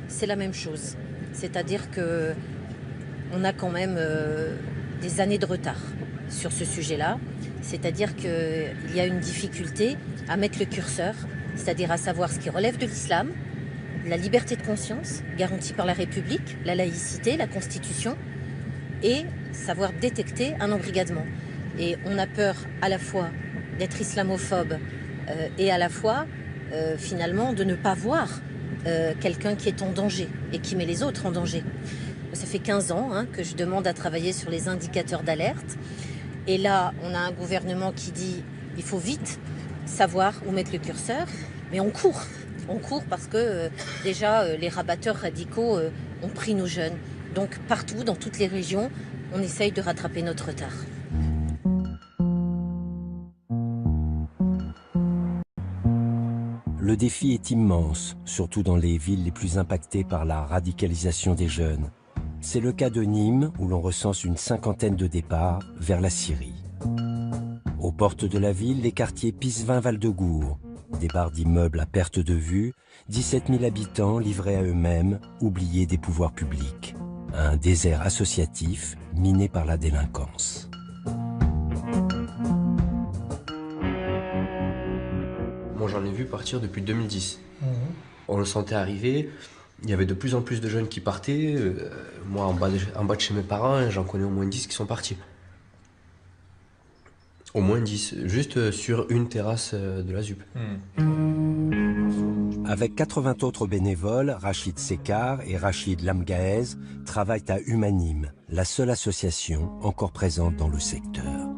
c'est la même chose. C'est-à-dire qu'on a quand même des années de retard sur ce sujet-là. C'est-à-dire qu'il y a une difficulté à mettre le curseur, c'est-à-dire à savoir ce qui relève de l'islam, la liberté de conscience garantie par la République, la laïcité, la Constitution, et savoir détecter un embrigadement. Et on a peur à la fois d'être islamophobe et à la fois finalement de ne pas voir quelqu'un qui est en danger et qui met les autres en danger. Ça fait 15 ans que je demande à travailler sur les indicateurs d'alerte. Et là, on a un gouvernement qui dit il faut vite savoir où mettre le curseur, mais on court. On court parce que déjà les rabatteurs radicaux ont pris nos jeunes. Donc partout, dans toutes les régions, on essaye de rattraper notre retard. Le défi est immense, surtout dans les villes les plus impactées par la radicalisation des jeunes. C'est le cas de Nîmes, où l'on recense une 50aine de départs vers la Syrie. Aux portes de la ville, les quartiers Pisevin-Val-de-Gour, des barres d'immeubles à perte de vue, 17 000 habitants livrés à eux-mêmes, oubliés des pouvoirs publics. Un désert associatif miné par la délinquance. Moi, j'en ai vu partir depuis 2010. On le sentait arriver. Il y avait de plus en plus de jeunes qui partaient. Moi, en bas de chez mes parents, j'en connais au moins 10 qui sont partis. Au moins 10, juste sur une terrasse de la ZUP. Avec 80 autres bénévoles, Rachid Sekar et Rachid Lamgaez travaillent à Humanime, la seule association encore présente dans le secteur.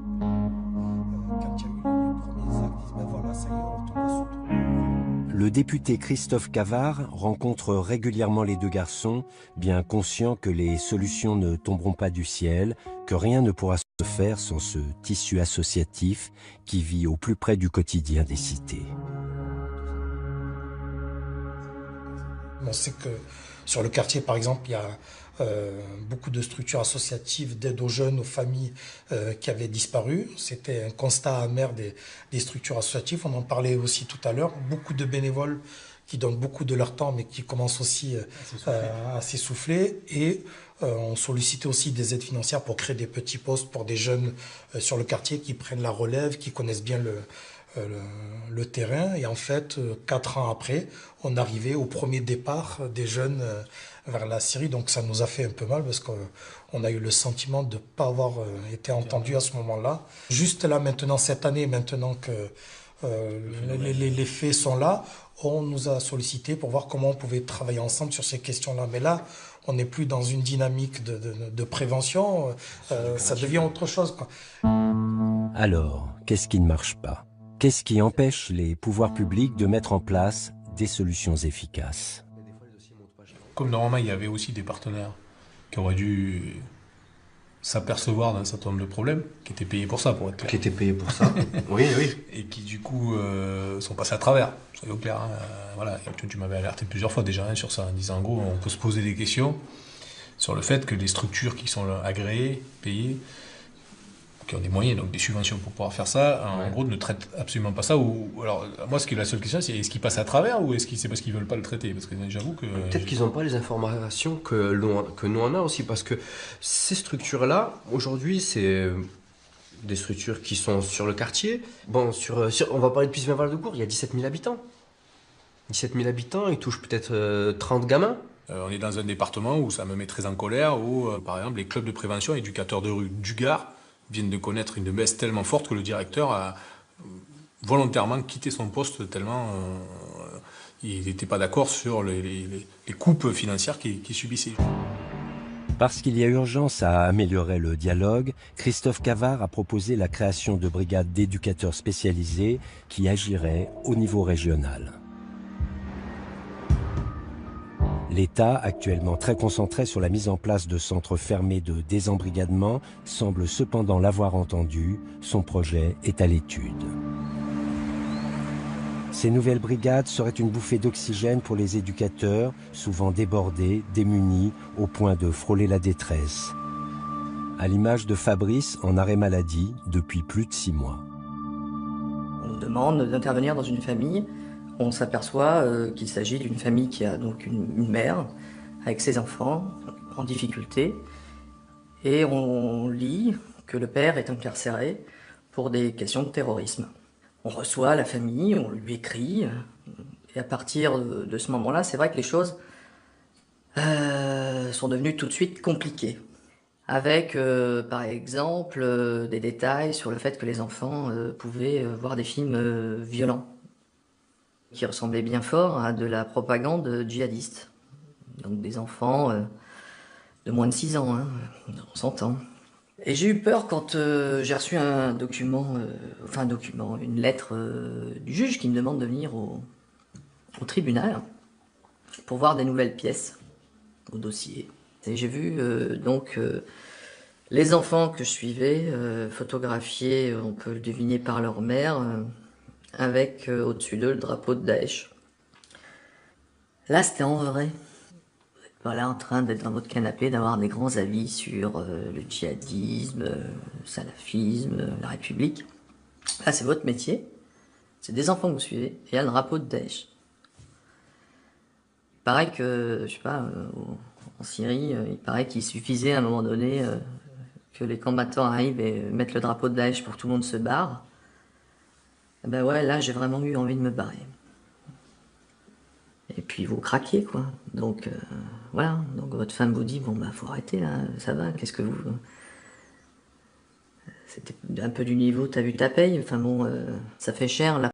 Le député Christophe Cavard rencontre régulièrement les deux garçons, bien conscient que les solutions ne tomberont pas du ciel, que rien ne pourra se faire sans ce tissu associatif qui vit au plus près du quotidien des cités. On sait que sur le quartier, par exemple, il y a beaucoup de structures associatives d'aide aux jeunes, aux familles qui avaient disparu. C'était un constat amer des structures associatives. On en parlait aussi tout à l'heure. Beaucoup de bénévoles qui donnent beaucoup de leur temps, mais qui commencent aussi à s'essouffler. Et on sollicitait aussi des aides financières pour créer des petits postes pour des jeunes sur le quartier qui prennent la relève, qui connaissent bien le terrain. Et en fait, 4 ans après, on arrivait au premier départ des jeunes vers la Syrie. Donc ça nous a fait un peu mal parce qu'on a eu le sentiment de ne pas avoir été entendu à ce moment-là. Juste là maintenant, cette année, maintenant que les faits sont là, on nous a sollicité pour voir comment on pouvait travailler ensemble sur ces questions-là. Mais là, on n'est plus dans une dynamique de prévention, ça devient autre chose, quoi. Alors, qu'est-ce qui ne marche pas? Qu'est-ce qui empêche les pouvoirs publics de mettre en place des solutions efficaces? Comme normalement, il y avait aussi des partenaires qui auraient dû s'apercevoir d'un certain nombre de problèmes, qui étaient payés pour ça, pour être clair. Qui étaient payés pour ça, oui, oui. Et qui, du coup, sont passés à travers, soyons clairs. Hein. Voilà. Tu m'avais alerté plusieurs fois déjà sur ça, en disant, en gros, on peut se poser des questions sur le fait que les structures qui sont agréées, payées, qui ont des moyens, donc des subventions pour pouvoir faire ça, en gros, ne traitent absolument pas ça. Alors, moi, la seule question, c'est est-ce qu'ils passent à travers ou est-ce que c'est parce qu'ils ne veulent pas le traiter? Parce que j'avoue que... Peut-être qu'ils n'ont pas les informations que nous on a aussi, parce que ces structures-là, aujourd'hui, c'est des structures qui sont sur le quartier. Bon, on va parler de Puisevin-Val-de-Cour, il y a 17 000 habitants. 17 000 habitants, ils touchent peut-être 30 gamins. On est dans un département où ça me met très en colère, où, par exemple, les clubs de prévention éducateurs de rue du Gard viennent de connaître une baisse tellement forte que le directeur a volontairement quitté son poste tellement il n'était pas d'accord sur les coupes financières qu'il subissait. Parce qu'il y a urgence à améliorer le dialogue, Christophe Cavard a proposé la création de brigades d'éducateurs spécialisés qui agiraient au niveau régional. L'État, actuellement très concentré sur la mise en place de centres fermés de désembrigadement, semble cependant l'avoir entendu. Son projet est à l'étude. Ces nouvelles brigades seraient une bouffée d'oxygène pour les éducateurs, souvent débordés, démunis, au point de frôler la détresse. À l'image de Fabrice, en arrêt maladie depuis plus de 6 mois. On demande d'intervenir dans une famille. On s'aperçoit qu'il s'agit d'une famille qui a donc une mère avec ses enfants en difficulté. Et on lit que le père est incarcéré pour des questions de terrorisme. On reçoit la famille, on lui écrit. Et à partir de ce moment-là, c'est vrai que les choses sont devenues tout de suite compliquées. Avec, par exemple, des détails sur le fait que les enfants pouvaient voir des films violents, qui ressemblait bien fort à de la propagande djihadiste. Donc des enfants de moins de 6 ans, hein, on s'entend. Et j'ai eu peur quand j'ai reçu un document, une lettre du juge qui me demande de venir au tribunal pour voir des nouvelles pièces au dossier. Et j'ai vu les enfants que je suivais photographiés, on peut le deviner par leur mère, avec au-dessus d'eux le drapeau de Daesh. Là, c'était en vrai. Vous n'êtes pas là en train d'être dans votre canapé, d'avoir des grands avis sur le djihadisme, le salafisme, la République. Là, c'est votre métier. C'est des enfants que vous suivez, et il y a le drapeau de Daesh. Il paraît que, je sais pas, en Syrie, il paraît qu'il suffisait à un moment donné que les combattants arrivent et mettent le drapeau de Daesh pour que tout le monde se barre. Ben ouais, là, j'ai vraiment eu envie de me barrer. Et puis, vous craquez, quoi. Donc, voilà. Donc, votre femme vous dit, bon, bah, faut arrêter, là, ça va, qu'est-ce que vous... C'était un peu du niveau, t'as vu ta paye, enfin bon, ça fait cher, là.